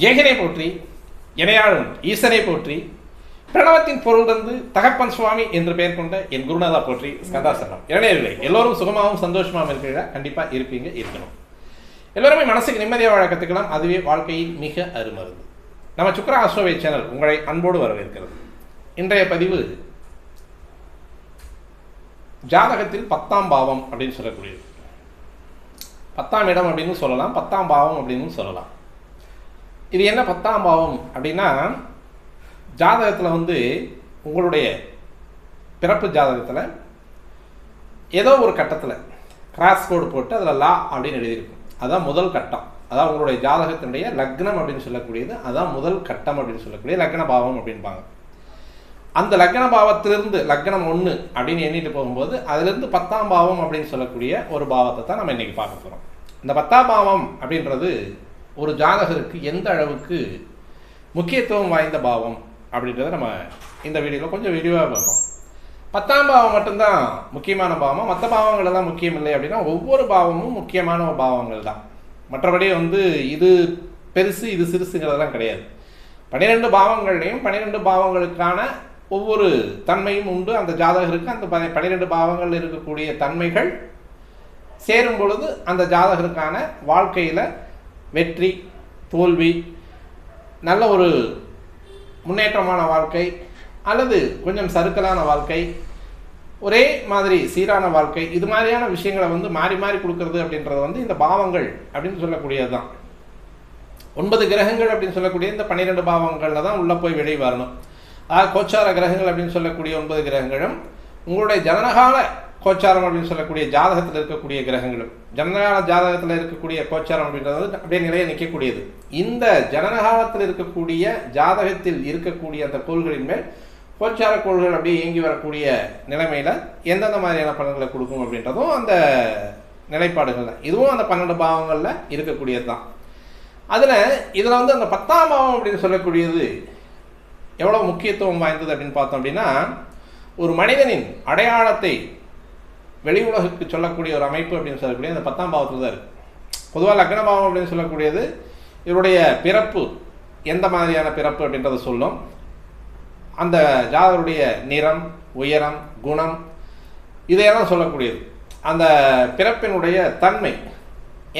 ஏகனை போற்றி, இணையாளும் ஈசனை போற்றி, பிரணவத்தின் பொருள் தந்து தகப்பன் சுவாமி என்று பெயர் கொண்ட என் குருநாதா போற்றி, ஸ்கந்தாசரணம். இளைஞர்களே, எல்லோரும் சுகமாகவும் சந்தோஷமாகவும் இருக்கிறீங்களா? கண்டிப்பாக இருப்பீங்க, இருக்கணும். எல்லோருமே மனசுக்கு நிம்மதியாக வாழ கற்றுக்கலாம். அதுவே வாழ்க்கையில் மிக அருமருந்து. நம்ம சுக்ரா ஆஸ்ட்ரோவே சேனல் உங்களை அன்போடு வரவேற்கிறது. இன்றைய பதிவு ஜாதகத்தில் 10ஆம் பாவம் அப்படின்னு சொல்லக்கூடியது. 10ஆம் இடம் அப்படின்னு சொல்லலாம், 10ஆம் பாவம் அப்படின்னு சொல்லலாம். இது என்ன 10ஆம் பாவம் அப்படின்னா, ஜாதகத்தில் உங்களுடைய பிறப்பு ஜாதகத்தில் ஏதோ ஒரு கட்டத்தில் கிராஸ் கோடு போட்டு அதில் லா அப்படின்னு எழுதியிருக்கும். அதுதான் முதல் கட்டம். அதான் உங்களுடைய ஜாதகத்தினுடைய லக்னம் அப்படின்னு சொல்லக்கூடியது. அதுதான் முதல் கட்டம் அப்படின்னு சொல்லக்கூடிய லக்ன பாவம் அப்படின்பாங்க. அந்த லக்ன பாவத்திலிருந்து லக்னம் 1 அப்படின்னு எண்ணிட்டு போகும்போது அதிலிருந்து 10ஆம் பாவம் அப்படின்னு சொல்லக்கூடிய ஒரு பாவத்தை தான் நம்ம இன்றைக்கி பார்க்க போகிறோம். இந்த 10ஆம் பாவம் அப்படின்றது ஒரு ஜாதகருக்கு எந்த அளவுக்கு முக்கியத்துவம் வாய்ந்த பாவம் அப்படின்றத நம்ம இந்த வீடியோவில் கொஞ்சம் விரிவாக பார்ப்போம். 10ஆம் பாவம் மட்டும்தான் முக்கியமான பாவம், மற்ற பாவங்கள் எல்லாம் முக்கியம் இல்லை அப்படின்னா ஒவ்வொரு பாவமும் முக்கியமான பாவங்கள் தான். மற்றபடி இது பெருசு இது சிறுசுங்கிறதெல்லாம் கிடையாது. 12 பாவங்கள்லையும் 12 பாவங்களுக்கான ஒவ்வொரு தன்மையும் உண்டு. அந்த ஜாதகருக்கு அந்த 12 பாவங்கள் இருக்கக்கூடிய தன்மைகள் சேரும் பொழுது அந்த ஜாதகருக்கான வாழ்க்கையில் வெற்றி, தோல்வி, நல்ல ஒரு முன்னேற்றமான வாழ்க்கை அல்லது கொஞ்சம் சறுக்கலான வாழ்க்கை, ஒரே மாதிரி சீரான வாழ்க்கை, இது மாதிரியான விஷயங்களை மாறி மாறி கொடுக்கறது அப்படின்றது இந்த பாவங்கள் அப்படின்னு சொல்லக்கூடியது தான். 9 கிரகங்கள் அப்படின்னு சொல்லக்கூடிய இந்த 12 பாவங்களில் தான் உள்ளே போய் வெளியே வரணும். அதாவது கோச்சார கிரகங்கள் அப்படின்னு சொல்லக்கூடிய 9 கிரகங்களும் உங்களுடைய ஜனனகால கோச்சாரம் அப்படின்னு சொல்லக்கூடிய ஜாதகத்தில் இருக்கக்கூடிய கிரகங்களும், ஜனனகால ஜாதகத்தில் இருக்கக்கூடிய கோச்சாரம் அப்படின்றது அப்படியே நிலையை நிற்கக்கூடியது. இந்த ஜனனகாலத்தில் இருக்கக்கூடிய ஜாதகத்தில் இருக்கக்கூடிய அந்த கோள்களின் மேல் கோச்சார கோள்கள் அப்படியே இயங்கி வரக்கூடிய நிலைமையில் எந்தெந்த மாதிரியான பலன்களை கொடுக்கும் அப்படின்றதும் அந்த நிலைப்பாடுகள் தான். இதுவும் அந்த 12 பாவங்களில் இருக்கக்கூடியது தான். இதில் அந்த 10ஆம் பாவம் அப்படின்னு சொல்லக்கூடியது எவ்வளோ முக்கியத்துவம் வாய்ந்தது அப்படின்னு பார்த்தோம் அப்படின்னா, ஒரு மனிதனின் அடையாளத்தை வெளி உலகுக்கு சொல்லக்கூடிய ஒரு அமைப்பு அப்படின்னு சொல்லக்கூடிய அந்த 10ஆம் பாவத்தில் தான் இருக்குது. பொதுவாக லக்ன பாவம் அப்படின்னு சொல்லக்கூடியது இவருடைய பிறப்பு எந்த மாதிரியான பிறப்பு அப்படின்றத சொல்லும். அந்த ஜாதகருடைய நிறம், உயரம், குணம் இதையெல்லாம் சொல்லக்கூடியது. அந்த பிறப்பினுடைய தன்மை,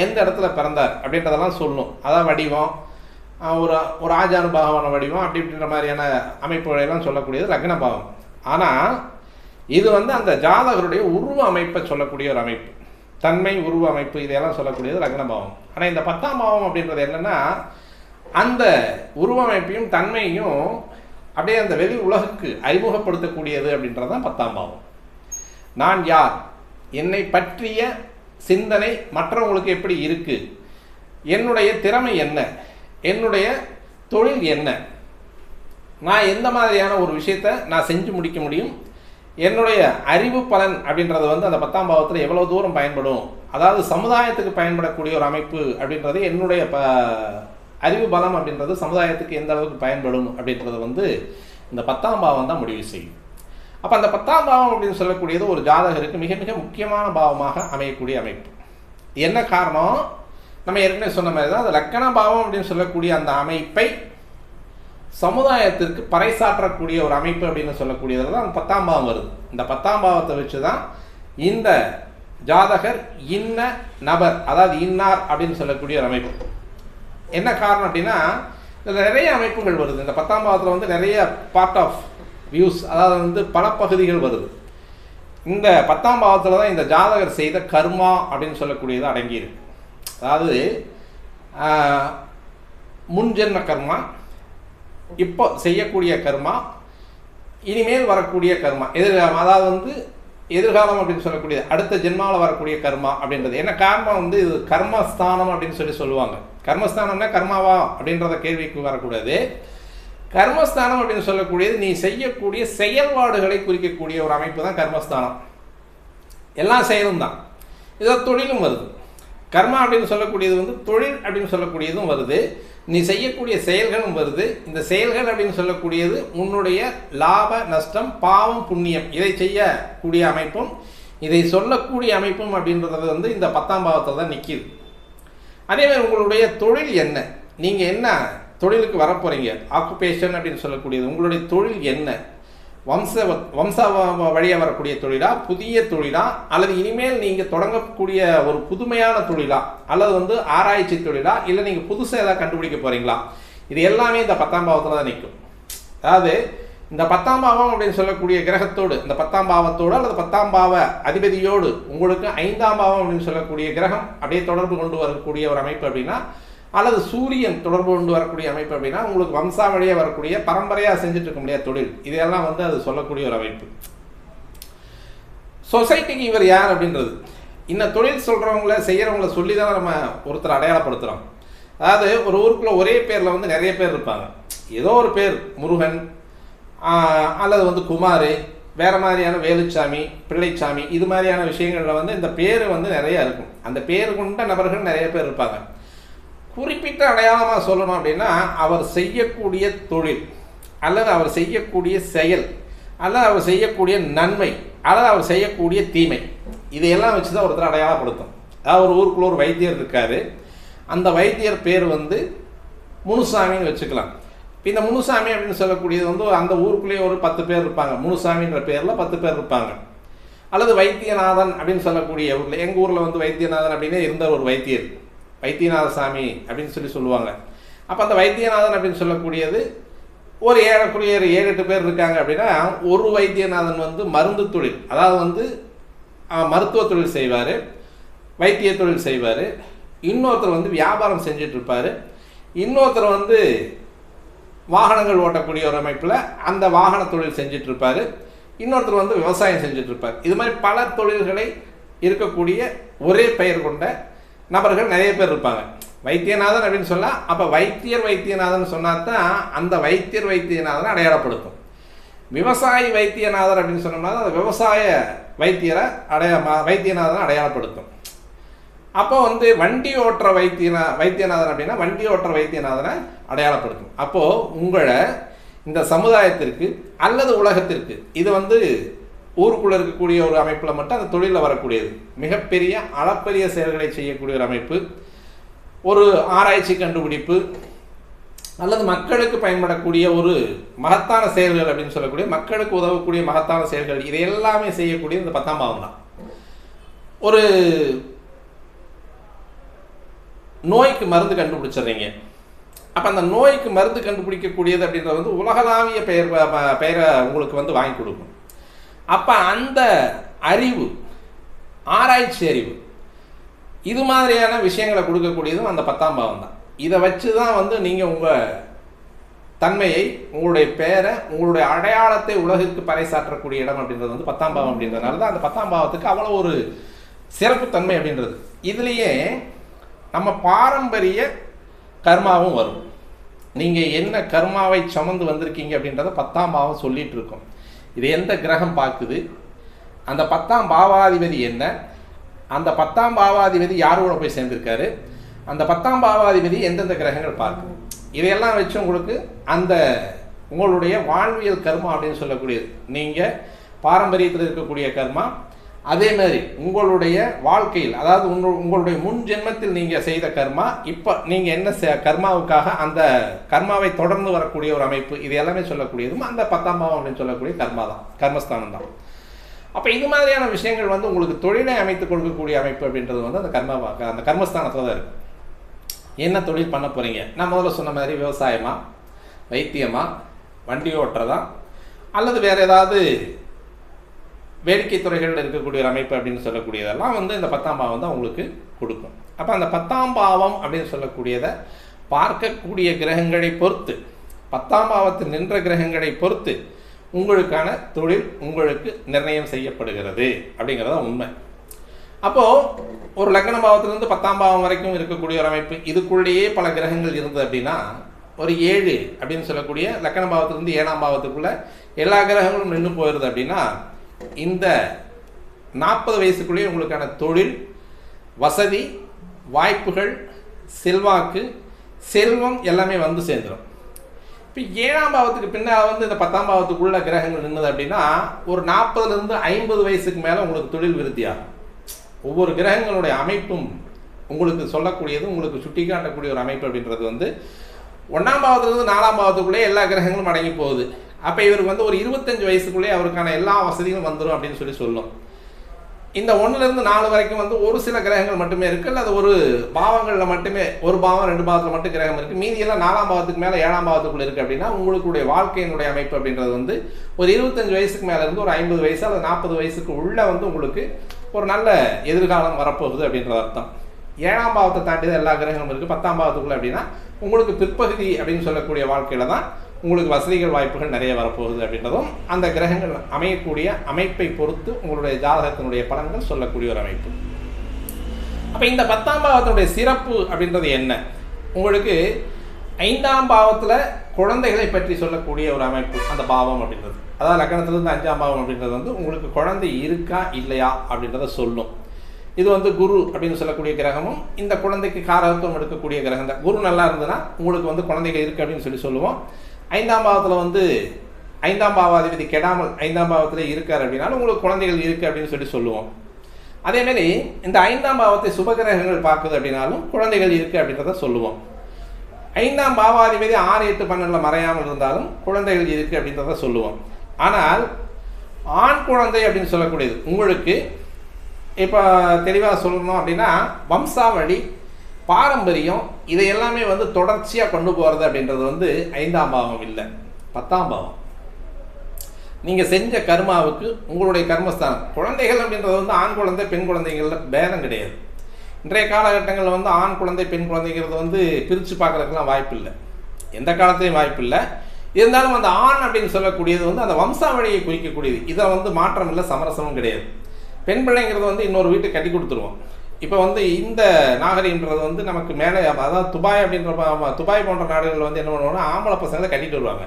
எந்த இடத்துல பிறந்தார் அப்படின்றதெல்லாம் சொல்லும். அதான் வடிவம், ஒரு ஆஜானுபாகமான வடிவம் அப்படி இப்படின்ற மாதிரியான அமைப்புகளையெல்லாம் சொல்லக்கூடியது லக்ன பாவம். ஆனால் இது அந்த ஜாதகருடைய உருவ அமைப்பை சொல்லக்கூடிய ஒரு அமைப்பு, தன்மை, உருவ அமைப்பு இதையெல்லாம் சொல்லக்கூடியது லக்ன பாவம். ஆனால் இந்த 10ஆம் பாவம் அப்படின்றது என்னென்னா, அந்த உருவ அமைப்பையும் தன்மையும் அப்படியே அந்த வெளி உலகுக்கு அறிமுகப்படுத்தக்கூடியது அப்படின்றது தான் 10ஆம் பாவம். நான் யார், என்னை பற்றிய சிந்தனை மற்றவங்களுக்கு எப்படி இருக்குது, என்னுடைய திறமை என்ன, என்னுடைய தொழில் என்ன, நான் எந்த மாதிரியான ஒரு விஷயத்தை நான் செஞ்சு முடிக்க முடியும், என்னுடைய அறிவு பலன் அப்படின்றது அந்த 10ஆம் பாவத்தில் எவ்வளோ தூரம் பயன்படும், அதாவது சமுதாயத்துக்கு பயன்படக்கூடிய ஒரு அமைப்பு அப்படின்றது, என்னுடைய அறிவு பலம் அப்படின்றது சமுதாயத்துக்கு எந்த அளவுக்கு பயன்படும் அப்படின்றது இந்த 10ஆம் பாவம் தான் முடிவு செய்யும். அப்போ அந்த 10ஆம் பாவம் அப்படின்னு சொல்லக்கூடியது ஒரு ஜாதகருக்கு மிக மிக முக்கியமான பாவமாக அமையக்கூடிய அமைப்பு. என்ன காரணம், நம்ம ஏற்கனவே சொன்ன மாதிரி தான் அந்த லக்கண பாவம் அப்படின்னு சொல்லக்கூடிய அந்த அமைப்பை சமுதாயத்திற்கு பறைசாற்றக்கூடிய ஒரு அமைப்பு அப்படின்னு சொல்லக்கூடியதில் தான் 10ஆம் பாவம் வருது. இந்த 10ஆம் பாவத்தை வச்சு தான் இந்த ஜாதகர் இன்ன நபர், அதாவது இன்னார் அப்படின்னு சொல்லக்கூடிய ஒரு அமைப்பு. என்ன காரணம் அப்படின்னா, இதில் நிறைய அமைப்புகள் வருது. இந்த 10ஆம் பாவத்தில் நிறைய பார்ட் ஆஃப் வியூஸ், அதாவது பல பகுதிகள் வருது. இந்த 10ஆம் பாவத்தில் தான் இந்த ஜாதகர் செய்த கர்மா அப்படின்னு சொல்லக்கூடியது அடங்கியிருக்கு. அதாவது முன்ஜென்ம கர்மா, இப்போ செய்யக்கூடிய கர்மா, இனிமேல் வரக்கூடிய கர்மா, எதிர்காலம், அதாவது எதிர்காலம் அப்படின்னு சொல்லக்கூடிய அடுத்த ஜென்மாவில் வரக்கூடிய கர்மா அப்படின்றது. என்ன காரணம், இது கர்மஸ்தானம் அப்படின்னு சொல்லுவாங்க. கர்மஸ்தானம்னா கர்மாவா அப்படின்றத கேள்விக்கு வரக்கூடாது. கர்மஸ்தானம் அப்படின்னு சொல்லக்கூடியது நீ செய்யக்கூடிய செயல்பாடுகளை குறிக்கக்கூடிய ஒரு அமைப்பு தான் கர்மஸ்தானம். எல்லா செயலும் தான். இதில் தொழிலும் வருது. கர்மா அப்படின்னு சொல்லக்கூடியது தொழில் அப்படின்னு சொல்லக்கூடியதும் வருது. நீ செய்யக்கூடிய செயல்களும் வருது. இந்த செயல்கள் அப்படின்னு சொல்லக்கூடியது உன்னுடைய லாப நஷ்டம், பாவம், புண்ணியம், இதை செய்யக்கூடிய அமைப்பும் இதை சொல்லக்கூடிய அமைப்பும் அப்படின்றது இந்த 10ஆம் பாவத்தில் தான் நிற்கிது. அதே மாதிரி உங்களுடைய தொழில் என்ன, நீங்கள் என்ன தொழிலுக்கு வரப்போகிறீங்க, ஆக்குபேஷன் அப்படின்னு சொல்லக்கூடியது உங்களுடைய தொழில் என்ன, வம்ச வழியாக வரக்கூடிய தொழிலா, புதிய தொழிலா, அல்லது இனிமேல் நீங்கள் தொடங்கக்கூடிய ஒரு புதுமையான தொழிலா, அல்லது ஆராய்ச்சி தொழிலா, இல்லை நீங்கள் புதுசாக ஏதாவது கண்டுபிடிக்க போகிறீங்களா, இது எல்லாமே இந்த 10ஆம் பாவத்தில் தான் நிற்கும். அதாவது இந்த 10ஆம் பாவம் அப்படின்னு சொல்லக்கூடிய கிரகத்தோடு, இந்த 10ஆம் பாவத்தோடு அல்லது 10ஆம் பாவ அதிபதியோடு உங்களுக்கு 5ஆம் பாவம் அப்படின்னு சொல்லக்கூடிய கிரகம் அப்படியே தொடர்பு கொண்டு வரக்கூடிய ஒரு அமைப்பு அப்படின்னா, அல்லது சூரியன் தொடர்பு கொண்டு வரக்கூடிய அமைப்பு அப்படின்னா, உங்களுக்கு வம்சாவழியாக வரக்கூடிய பரம்பரையாக செஞ்சுட்டு இருக்க முடியாத தொழில், இதையெல்லாம் அது சொல்லக்கூடிய ஒரு அமைப்பு. சொசைட்டிக்கு இவர் யார் அப்படின்றது, இந்த தொழில் சொல்கிறவங்கள செய்கிறவங்கள சொல்லி தான் நம்ம ஒருத்தர் அடையாளப்படுத்துகிறோம். அதாவது ஒரு ஊருக்குள்ளே ஒரே பேரில் நிறைய பேர் இருப்பாங்க. ஏதோ ஒரு பேர், முருகன் அல்லது குமார், வேறு மாதிரியான வேலுச்சாமி, பிள்ளைச்சாமி, இது மாதிரியான விஷயங்களில் இந்த பேர் நிறையா இருக்கும். அந்த பேர் கொண்ட நபர்கள் நிறைய பேர் இருப்பாங்க. குறிப்பிட்ட அடையாளமாக சொல்லணும் அப்படின்னா, அவர் செய்யக்கூடிய தொழில் அல்லது அவர் செய்யக்கூடிய செயல் அல்லது அவர் செய்யக்கூடிய நன்மை அல்லது அவர் செய்யக்கூடிய தீமை, இதையெல்லாம் வச்சு தான் ஒருத்தர் அடையாளப்படுத்தும். அதாவது ஒரு ஊருக்குள்ள ஒரு வைத்தியர் இருக்கார். அந்த வைத்தியர் பேர் முனுசாமின்னு வச்சுக்கலாம். இப்போ இந்த முனுசாமி அப்படின்னு சொல்லக்கூடியது அந்த ஊருக்குள்ளேயே ஒரு 10 பேர் இருப்பாங்க. முனுசாமின்ற பேரில் 10 பேர் இருப்பாங்க. அல்லது வைத்தியநாதன் அப்படின்னு சொல்லக்கூடிய ஊரில், எங்கள் ஊரில் வைத்தியநாதன் அப்படின்னே இருந்த ஒரு வைத்தியர், வைத்தியநாத சாமி அப்படின்னு சொல்லுவாங்க. அப்போ அந்த வைத்தியநாதன் அப்படின்னு சொல்லக்கூடியது ஒரு ஏறக்குரிய 7-8 பேர் இருக்காங்க அப்படின்னா, ஒரு வைத்தியநாதன் மருந்து தொழில், அதாவது மருத்துவ தொழில் செய்வார், வைத்திய தொழில் செய்வார். இன்னொருத்தர் வியாபாரம் செஞ்சுட்டு இருப்பார். இன்னொருத்தர் வாகனங்கள் ஓட்டக்கூடிய ஒரு அமைப்பில் அந்த வாகன தொழில் செஞ்சுட்டு இருப்பார். இன்னொருத்தர் விவசாயம் செஞ்சுட்டு இருப்பார். இது மாதிரி பல தொழில்களை இருக்கக்கூடிய ஒரே பெயர் கொண்ட நபர்கள் நிறைய பேர் இருப்பாங்க. வைத்தியநாதன் அப்படின்னு சொன்னால், அப்போ வைத்தியநாதன் சொன்னால் தான் அந்த வைத்தியநாதனை அடையாளப்படுத்தும். விவசாயி வைத்தியநாதன் அப்படின்னு சொன்னோம்னா அந்த விவசாய வைத்தியநாதனை அடையாளப்படுத்தும். அப்போ வண்டி ஓட்டுற வைத்தியநாதன் அப்படின்னா வண்டி ஓட்டுற வைத்தியநாதனை அடையாளப்படுத்தும். அப்போது உங்களை இந்த சமுதாயத்திற்கு அல்லது உலகத்திற்கு, இது ஊருக்குள்ளே இருக்கக்கூடிய ஒரு அமைப்பில் மட்டும் அந்த தொழிலில் வரக்கூடியது, மிகப்பெரிய அளப்பரிய செயல்களை செய்யக்கூடிய ஒரு அமைப்பு, ஒரு ஆராய்ச்சி கண்டுபிடிப்பு அல்லது மக்களுக்கு பயன்படக்கூடிய ஒரு மகத்தான செயல்கள் அப்படின்னு சொல்லக்கூடிய, மக்களுக்கு உதவக்கூடிய மகத்தான செயல்கள், இதை எல்லாமே செய்யக்கூடிய இந்த 10ஆம் பாவம் தான். ஒரு நோய்க்கு மருந்து கண்டுபிடிச்சிடுறீங்க. அப்போ அந்த நோய்க்கு மருந்து கண்டுபிடிக்கக்கூடியது அப்படின்றது உலகளாவிய பெயரை உங்களுக்கு வாங்கி கொடுக்கும். அப்போ அந்த அறிவு, ஆராய்ச்சி அறிவு, இது மாதிரியான விஷயங்களை கொடுக்கக்கூடியதும் அந்த 10ஆம் பாவம் தான். இதை வச்சு தான் நீங்கள் உங்கள் தன்மையை, உங்களுடைய பேரை, உங்களுடைய அடையாளத்தை உலகிற்கு பறைசாற்றக்கூடிய இடம் அப்படின்றது 10ஆம் பாவம் அப்படின்றதுனால தான் அந்த 10ஆம் பாவத்துக்கு அவ்வளோ ஒரு சிறப்புத்தன்மை அப்படின்றது. இதுலேயே நம்ம பாரம்பரிய கர்மாவும் வரும். நீங்கள் என்ன கர்மாவை சுமந்து வந்திருக்கீங்க அப்படின்றத 10ஆம் பாவம் சொல்லிகிட்டு இருக்கோம். இது எந்த கிரகம் பார்க்குது, அந்த 10ஆம் பாவாதிபதி என்ன, அந்த 10ஆம் பாவாதிபதி யாரோட போய் சேர்ந்திருக்காரு, அந்த 10ஆம் பாவாதிபதி எந்தெந்த கிரகங்கள் பார்க்குது, இதையெல்லாம் வச்சு உங்களுக்கு அந்த உங்களுடைய வாழ்வியல் கர்மா அப்படின்னு சொல்லக்கூடியது, நீங்கள் பாரம்பரியத்தில் இருக்கக்கூடிய கர்மா, அதே மாதிரி உங்களுடைய வாழ்க்கையில், அதாவது உங்களுடைய முன் ஜென்மத்தில் நீங்கள் செய்த கர்மா, இப்போ நீங்கள் என்ன கர்மாவுக்காக அந்த கர்மாவை தொடர்ந்து வரக்கூடிய ஒரு அமைப்பு, இது எல்லாமே சொல்லக்கூடியதும் அந்த 10ஆம் பாவம் அப்படின்னு சொல்லக்கூடிய கர்மா தான், கர்மஸ்தானம் தான். அப்போ இது மாதிரியான விஷயங்கள் உங்களுக்கு தொழிலை அமைத்துக் கொடுக்கக்கூடிய அமைப்பு அப்படின்றது அந்த கர்மஸ்தானத்தில் தான் இருக்குது. என்ன தொழில் பண்ண போகிறீங்க? நான் முதல்ல சொன்ன மாதிரி விவசாயமா, வைத்தியமா, வண்டி ஓட்டுறதா, அல்லது வேறு ஏதாவது வேடிக்கை துறைகளில் இருக்கக்கூடிய ஒரு அமைப்பு அப்படின்னு சொல்லக்கூடியதெல்லாம் இந்த 10ஆம் பாவம் தான் உங்களுக்கு கொடுக்கும். அப்போ அந்த 10ஆம் பாவம் அப்படின்னு சொல்லக்கூடியதை பார்க்கக்கூடிய கிரகங்களை பொறுத்து, 10ஆம் பாவத்தில் நின்ற கிரகங்களை பொறுத்து உங்களுக்கான தொழில் உங்களுக்கு நிர்ணயம் செய்யப்படுகிறது அப்படிங்கிறத உண்மை. அப்போது ஒரு லக்ன பாவத்திலிருந்து 10ஆம் பாவம் வரைக்கும் இருக்கக்கூடிய ஒரு அமைப்பு, இதுக்குள்ளேயே பல கிரகங்கள் இருந்தது அப்படின்னா, ஒரு 7 அப்படின்னு சொல்லக்கூடிய லக்ன பாவத்திலிருந்து 7ஆம் பாவத்துக்குள்ளே எல்லா கிரகங்களும் நின்று போயிடுது அப்படின்னா, இந்த 40 வயசுக்குள்ளேயே உங்களுக்கான தொழில், வசதி, வாய்ப்புகள், செல்வாக்கு, செல்வம் எல்லாமே சேர்ந்துடும். இப்போ 7ஆம் பாவத்துக்கு பின்னால் இந்த 10ஆம் பாவத்துக்குள்ள கிரகங்கள் நின்றுது அப்படின்னா, ஒரு 40லேருந்து 50 வயசுக்கு மேலே உங்களுக்கு தொழில் விருத்தியாகும். ஒவ்வொரு கிரகங்களுடைய அமைப்பும் உங்களுக்கு சொல்லக்கூடியது, உங்களுக்கு சுட்டி காட்டக்கூடிய ஒரு அமைப்பு அப்படின்றது வந்து 1ஆம் பாவத்திலிருந்து 4ஆம் பாவத்துக்குள்ளே எல்லா கிரகங்களும் அடங்கி போகுது. அப்போ இவருக்கு வந்து ஒரு 25 வயசுக்குள்ளே அவருக்கான எல்லா வசதிகளும் வந்துடும் அப்படின்னு சொல்லும். இந்த 1லேருந்து 4 வரைக்கும் வந்து ஒரு சில கிரகங்கள் மட்டுமே இருக்குது, அல்லது ஒரு பாவங்களில் மட்டுமே, ஒரு பாவம் 2 பாவத்தில் மட்டும் கிரகம் இருக்குது. மீதியெல்லாம் 4ஆம் பாவத்துக்கு மேலே 7ஆம் பாவத்துக்குள்ளே இருக்குது. அப்படின்னா உங்களுடைய வாழ்க்கையினுடைய அமைப்பு அப்படின்றது வந்து ஒரு 25 வயசுக்கு மேலே இருந்து ஒரு 50 வயசு அல்லது 40 வயசுக்கு உள்ளே வந்து உங்களுக்கு ஒரு நல்ல எதிர்காலம் வரப்போகுது அப்படின்றது அர்த்தம். 7ஆம் பாவத்தை தாண்டி தான் எல்லா கிரகங்களும் இருக்குது. 10ஆம் பாவத்துக்குள்ளே அப்படின்னா உங்களுக்கு பிற்பகுதி அப்படின்னு சொல்லக்கூடிய வாழ்க்கையில் தான் உங்களுக்கு வசதிகள் வாய்ப்புகள் நிறைய வரப்போகுது அப்படின்றதும் அந்த கிரகங்கள் அமையக்கூடிய அமைப்பை பொறுத்து உங்களுடைய ஜாதகத்தினுடைய பலன்கள் சொல்லக்கூடிய ஒரு அமைப்பு. அப்போ இந்த 10ஆம் பாவத்தினுடைய சிறப்பு அப்படின்றது என்ன? உங்களுக்கு 5ஆம் பாவத்தில் குழந்தைகளை பற்றி சொல்லக்கூடிய ஒரு அமைப்பு அந்த பாவம் அப்படின்றது. அதாவது லக்னத்திலிருந்து 5ஆம் பாவம் அப்படின்றது வந்து உங்களுக்கு குழந்தை இருக்கா இல்லையா அப்படின்றத சொல்லும். இது வந்து குரு அப்படின்னு சொல்லக்கூடிய கிரகமும் இந்த குழந்தைக்கு காரகத்துவம் எடுக்கக்கூடிய கிரகம் தான். குரு நல்லா இருந்ததுன்னா உங்களுக்கு வந்து குழந்தைகள் இருக்குது அப்படின்னு சொல்லுவோம். 5ஆம் பாவத்தில் வந்து 5ஆம் பாவாதிபதி கெடாமல் 5ஆம் பாவத்தில் இருக்கார் அப்படின்னாலும் உங்களுக்கு குழந்தைகள் இருக்குது அப்படின்னு சொல்லுவோம். அதேமாரி இந்த 5ஆம் பாவத்தை சுபகிரகங்கள் பார்க்குது அப்படின்னாலும் குழந்தைகள் இருக்குது அப்படின்றத சொல்லுவோம். 5ஆம் பாவாதிபதி 6, 8, 12 மறையாமல் இருந்தாலும் குழந்தைகள் இருக்குது அப்படின்றத சொல்லுவோம். ஆனால் ஆண் குழந்தை அப்படின்னு சொல்லக்கூடியது உங்களுக்கு இப்போ தெளிவாக சொல்லணும் அப்படின்னா வம்சாவளி, பாரம்பரியம், இதை எல்லாமே வந்து தொடர்ச்சியாக கொண்டு போகிறது அப்படின்றது வந்து 5ஆம் பாவம் இல்லை, 10ஆம் பாவம். நீங்கள் செஞ்ச கர்மாவுக்கு உங்களுடைய கர்மஸ்தானம். குழந்தைகள் அப்படின்றது வந்து ஆண் குழந்தை பெண் குழந்தைகளில் பேதம் கிடையாது. இன்றைய காலகட்டங்களில் வந்து ஆண் குழந்தை பெண் குழந்தைங்கிறது வந்து பிரித்து பார்க்குறதுக்கெலாம் வாய்ப்பு இல்லை, எந்த காலத்தையும் வாய்ப்பு இல்லை. இருந்தாலும் அந்த ஆண் அப்படின்னு சொல்லக்கூடியது வந்து அந்த வம்சாவளியை குறிக்கக்கூடியது. இதில் வந்து மாற்றம் இல்லை, சமரசமும் கிடையாது. பெண் பிள்ளைங்கிறது வந்து இன்னொரு வீட்டுக்கு கட்டி கொடுத்துருவோம். இப்போ வந்து இந்த நாகரிகன்றது வந்து நமக்கு மேலே, அதாவது துபாய் அப்படின்ற துபாய் போன்ற நாடுகள் வந்து என்ன பண்ணுவோம்னா ஆம்பளை பசங்களை கட்டிட்டு வருவாங்க.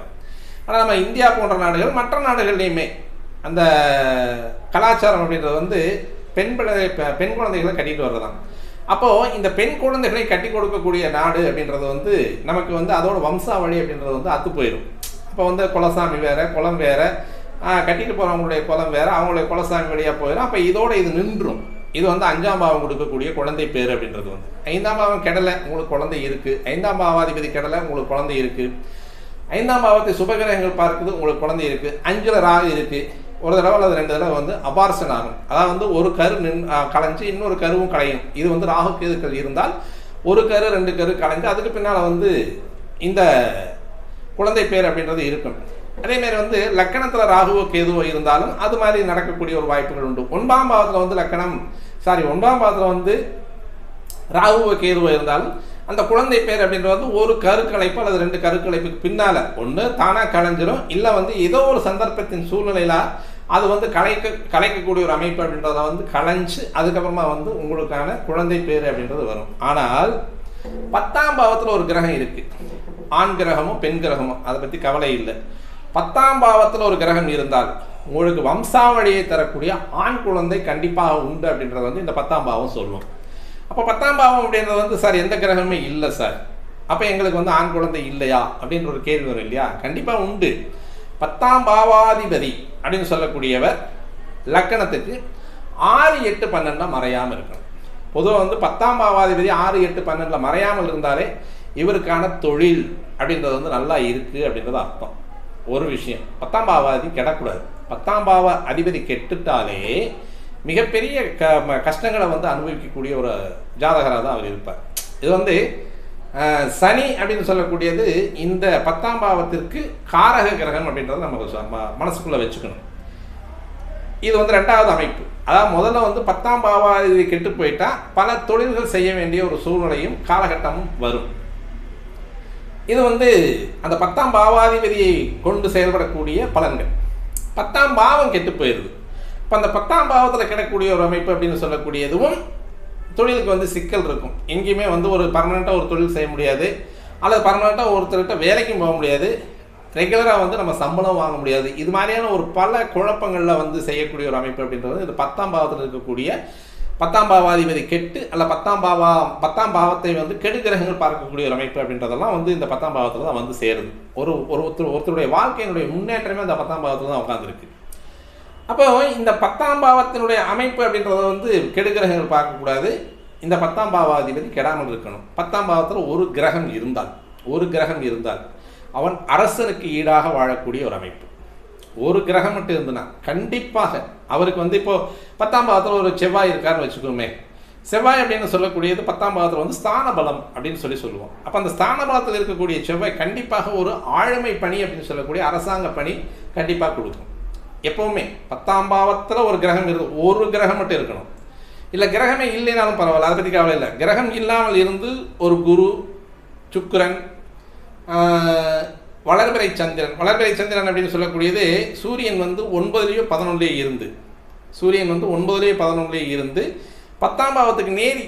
ஆனால் நம்ம இந்தியா போன்ற நாடுகள், மற்ற நாடுகள்லையுமே அந்த கலாச்சாரம் அப்படின்றது வந்து பெண் குழந்தைகளை கட்டிட்டு வர்றதான். அப்போது இந்த பெண் குழந்தைகளை கட்டி கொடுக்கக்கூடிய நாடு அப்படின்றது வந்து நமக்கு வந்து அதோட வம்சாவளி அப்படின்றது வந்து அத்து போயிடும். அப்போ வந்து குலசாமி வேறு, குலம் வேறு, கட்டிட்டு போகிறவங்களுடைய குலம் வேறு, அவங்களுடைய குலசாமி வழியாக போயிடும். அப்போ இதோடு இது நின்றும். இது வந்து 5ஆம் பாவம் கொடுக்கக்கூடிய குழந்தை பேர் அப்படின்றது வந்து 5ஆம் பாவம் கெடலை உங்களுக்கு குழந்தை இருக்குது, 5ஆம் பாவாதிபதி கெடலை உங்களுக்கு குழந்தை இருக்குது, 5ஆம் பாவத்தை சுபகிரகங்கள் பார்க்குது உங்களுக்கு குழந்தை இருக்குது, 5ல் ராகு இருக்குது, ஒரு தடவை அல்லது 2 தடவை வந்து அபார்ஷன் ஆகும். அதாவது வந்து ஒரு கரு கலைஞ்சு இன்னொரு கருவும் கலையும். இது வந்து ராகு கேதுக்கள் இருந்தால் ஒரு கரு 2 கரு கலைஞ்சு அதுக்கு பின்னால் வந்து இந்த குழந்தை பேர் அப்படின்றது இருக்கும். அதேமாதிரி வந்து லக்கணத்தில் ராகுவோ கேதுவோ இருந்தாலும் அது மாதிரி நடக்கக்கூடிய ஒரு வாய்ப்புகள் உண்டு. 9ஆம் பாவத்தில் வந்து 9ஆம் பாவத்தில் வந்து ராகுவோ கேதுவோ இருந்தாலும் அந்த குழந்தை பேர் அப்படின்றது வந்து ஒரு கருக்கலைப்பு அல்லது 2 கருக்கலைப்புக்கு பின்னால் ஒன்று தானாக கலைஞ்சிடும், இல்லை வந்து ஏதோ ஒரு சந்தர்ப்பத்தின் சூழ்நிலையில் அது வந்து கலைக்கக்கூடிய ஒரு அமைப்பு அப்படின்றத வந்து கலைஞ்சு அதுக்கப்புறமா வந்து உங்களுக்கான குழந்தை பேர் அப்படின்றது வரும். ஆனால் 10ஆம் பாவத்தில் ஒரு கிரகம் இருக்குது, ஆண் கிரகமும் பெண் கிரகமும், அதை பற்றி கவலை இல்லை. 10ஆம் பாவத்தில் ஒரு கிரகம் இருந்தால் உங்களுக்கு வம்சாவளியை தரக்கூடிய ஆண் குழந்தை கண்டிப்பாக உண்டு அப்படின்றத வந்து இந்த 10ஆம் பாவம் சொல்லும். அப்போ 10ஆம் பாவம் அப்படின்றது வந்து சார் எந்த கிரகமே இல்லை சார், அப்போ எங்களுக்கு வந்து ஆண் குழந்தை இல்லையா அப்படின்ற ஒரு கேள்வி வரும் இல்லையா? கண்டிப்பாக உண்டு. 10ஆம் பாவாதிபதி அப்படின்னு சொல்லக்கூடியவர் லக்கணத்துக்கு 6, 8, 12 மறையாமல் இருக்கணும். பொதுவாக வந்து 10ஆம் பாவாதிபதி 6, 8, 12 மறையாமல் இருந்தாலே இவருக்கான தொழில் அப்படின்றது வந்து நல்லா இருக்குது அப்படின்றது அர்த்தம். ஒரு விஷயம், 10ஆம் பாவாதி கெடக்கூடாது. 10ஆம் பாவ அதிபதி கெட்டுட்டாலே மிகப்பெரிய கஷ்டங்களை வந்து அனுபவிக்கக்கூடிய ஒரு ஜாதகராக தான் அவர் இருப்பார். இது வந்து சனி அப்படின்னு சொல்லக்கூடியது இந்த 10ஆம் பாவத்திற்கு காரக கிரகம் அப்படின்றத நம்ம மனசுக்குள்ளே வச்சுக்கணும். இது வந்து 2வது அமைப்பு. அதாவது முதல்ல வந்து 10ஆம் பாவாதிபதி கெட்டு போயிட்டா பல தொழில்கள் செய்ய வேண்டிய ஒரு சூழ்நிலையும் காலகட்டமும் வரும். இது வந்து அந்த 10ஆம் பாவாதிபதியை கொண்டு செயல்படக்கூடிய பலன்கள். 10ஆம் பாவம் கெட்டு போயிடுது. இப்போ அந்த 10ஆம் பாவத்தில் கிடக்கூடிய ஒரு அமைப்பு அப்படின்னு சொல்லக்கூடியதும் தொழிலுக்கு வந்து சிக்கல் இருக்கும். எங்கேயுமே வந்து ஒரு பர்மனெண்ட்டாக ஒரு தொழில் செய்ய முடியாது, அல்லது பர்மனெண்ட்டாக ஒருத்தர்கிட்ட வேலைக்கும் போக முடியாது, ரெகுலராக வந்து நம்ம சம்பளம் வாங்க முடியாது. இது மாதிரியான ஒரு பல குழப்பங்களில் வந்து செய்யக்கூடிய ஒரு அமைப்பு அப்படின்றது இது 10ஆம் பாவத்தில் இருக்கக்கூடிய 10ஆம் பாவாதிபதி கெட்டு அல்ல 10ஆம் பாவத்தை வந்து கெடுகிரகங்கள் பார்க்கக்கூடிய ஒரு அமைப்பு அப்படின்றதெல்லாம் வந்து இந்த 10ஆம் பாவத்தில் தான் வந்து சேருது. ஒருத்தருடைய வாழ்க்கையினுடைய முன்னேற்றமே அந்த 10ஆம் பாவத்தில் தான் உட்காந்துருக்கு. அப்போ இந்த 10ஆம் பாவத்தினுடைய அமைப்பு அப்படின்றத வந்து கெடுகிரகங்கள் பார்க்கக்கூடாது. இந்த 10ஆம் பாவாதிபதி கெடாமல் இருக்கணும். 10ஆம் பாவத்தில் ஒரு கிரகம் இருந்தால் அவன் அரசனுக்கு ஈடாக வாழக்கூடிய ஒரு அமைப்பு. ஒரு கிரகம் மட்டும் இருந்ததுன்னா கண்டிப்பாக அவருக்கு இப்போ 10ஆம் பாவத்தில் ஒரு செவ்வாய் இருக்காருன்னு வச்சுக்கோமே. செவ்வாய் அப்படின்னு சொல்லக்கூடியது 10ஆம் பாவத்தில் ஸ்தான பலம் அப்படின்னு சொல்லுவோம். அப்போ அந்த ஸ்தான பலத்தில் இருக்கக்கூடிய செவ்வாய் கண்டிப்பாக ஒரு ஆளுமை பணி அப்படின்னு சொல்லக்கூடிய அரசாங்க பணி கண்டிப்பாக கொடுக்கும். எப்பவுமே 10ஆம் பாவத்தில் ஒரு கிரகம் ஒரு கிரகம் மட்டும் இருக்கணும். இல்லை கிரகமே இல்லைனாலும் பரவாயில்ல, அதை பற்றி கவலை இல்லை. கிரகம் இல்லாமல் இருந்து ஒரு குரு, சுக்கிரன், வளர்பிறை சந்திரன் அப்படின்னு சொல்லக்கூடியது சூரியன் 9லேயோ 11லேயோ இருந்து சூரியன் 9லேயோ 11லேயோ இருந்து 10ஆம் பாவத்துக்கு நேரி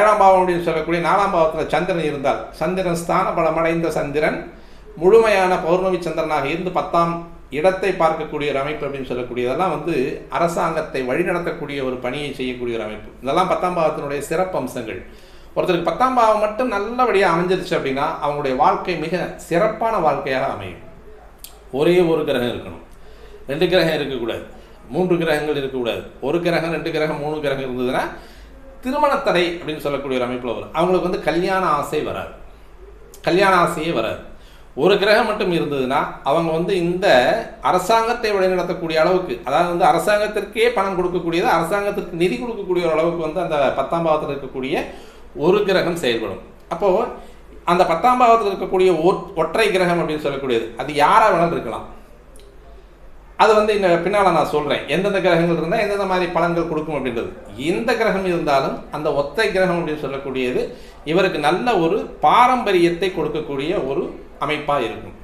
7ஆம் பாவம் அப்படின்னு சொல்லக்கூடிய 4ஆம் பாவத்தில் சந்திரன் இருந்தால், சந்திரன் ஸ்தான பலமடைந்த சந்திரன் முழுமையான பௌர்ணமி சந்திரனாக இருந்து 10ஆம் இடத்தை பார்க்கக்கூடிய ஒரு அமைப்பு அப்படின்னு சொல்லக்கூடியதெல்லாம் அரசாங்கத்தை வழிநடத்தக்கூடிய ஒரு பணியை செய்யக்கூடிய ஒரு அமைப்பு. இதெல்லாம் 10ஆம் பாவத்தினுடைய சிறப்பு அம்சங்கள். ஒருத்தருக்கு 10ஆம் பாவம் மட்டும் நல்லபடியாக அமைஞ்சிருச்சு அப்படின்னா அவங்களுடைய வாழ்க்கை மிக சிறப்பான வாழ்க்கையாக அமையும். ஒரே ஒரு கிரகம் இருக்கணும், 2 கிரகம் இருக்கக்கூடாது, 3 கிரகங்கள் இருக்கக்கூடாது. ஒரு கிரகம், 2 கிரகம், 3 கிரகம் இருந்ததுன்னா திருமணத்தடை அப்படின்னு சொல்லக்கூடிய ஒரு அமைப்பில் வரும். அவங்களுக்கு கல்யாண ஆசையே வராது. ஒரு கிரகம் மட்டும் இருந்ததுன்னா அவங்க இந்த அரசாங்கத்தை வழிநடத்தக்கூடிய அளவுக்கு, அதாவது அரசாங்கத்திற்கே பணம் கொடுக்கக்கூடியது, அரசாங்கத்திற்கு நிதி கொடுக்கக்கூடிய ஒரு அளவுக்கு அந்த 10ஆம் பாவத்தில் இருக்கக்கூடிய ஒரு கிரகம் செயல்படும். அப்போது அந்த 10ஆம் பாவத்தில் இருக்கக்கூடிய ஒற்றை கிரகம் அப்படின்னு சொல்லக்கூடியது அது யாராக வேணாலும் இருக்கலாம். அது இந்த பின்னால் நான் சொல்கிறேன் எந்தெந்த கிரகங்கள் இருந்தால் எந்தெந்த மாதிரி பலன்கள் கொடுக்கும் அப்படின்றது. எந்த கிரகம் இருந்தாலும் அந்த ஒற்றை கிரகம் அப்படின்னு சொல்லக்கூடியது இவருக்கு நல்ல ஒரு பாரம்பரியத்தை கொடுக்கக்கூடிய ஒரு அமைப்பாக இருக்கும்.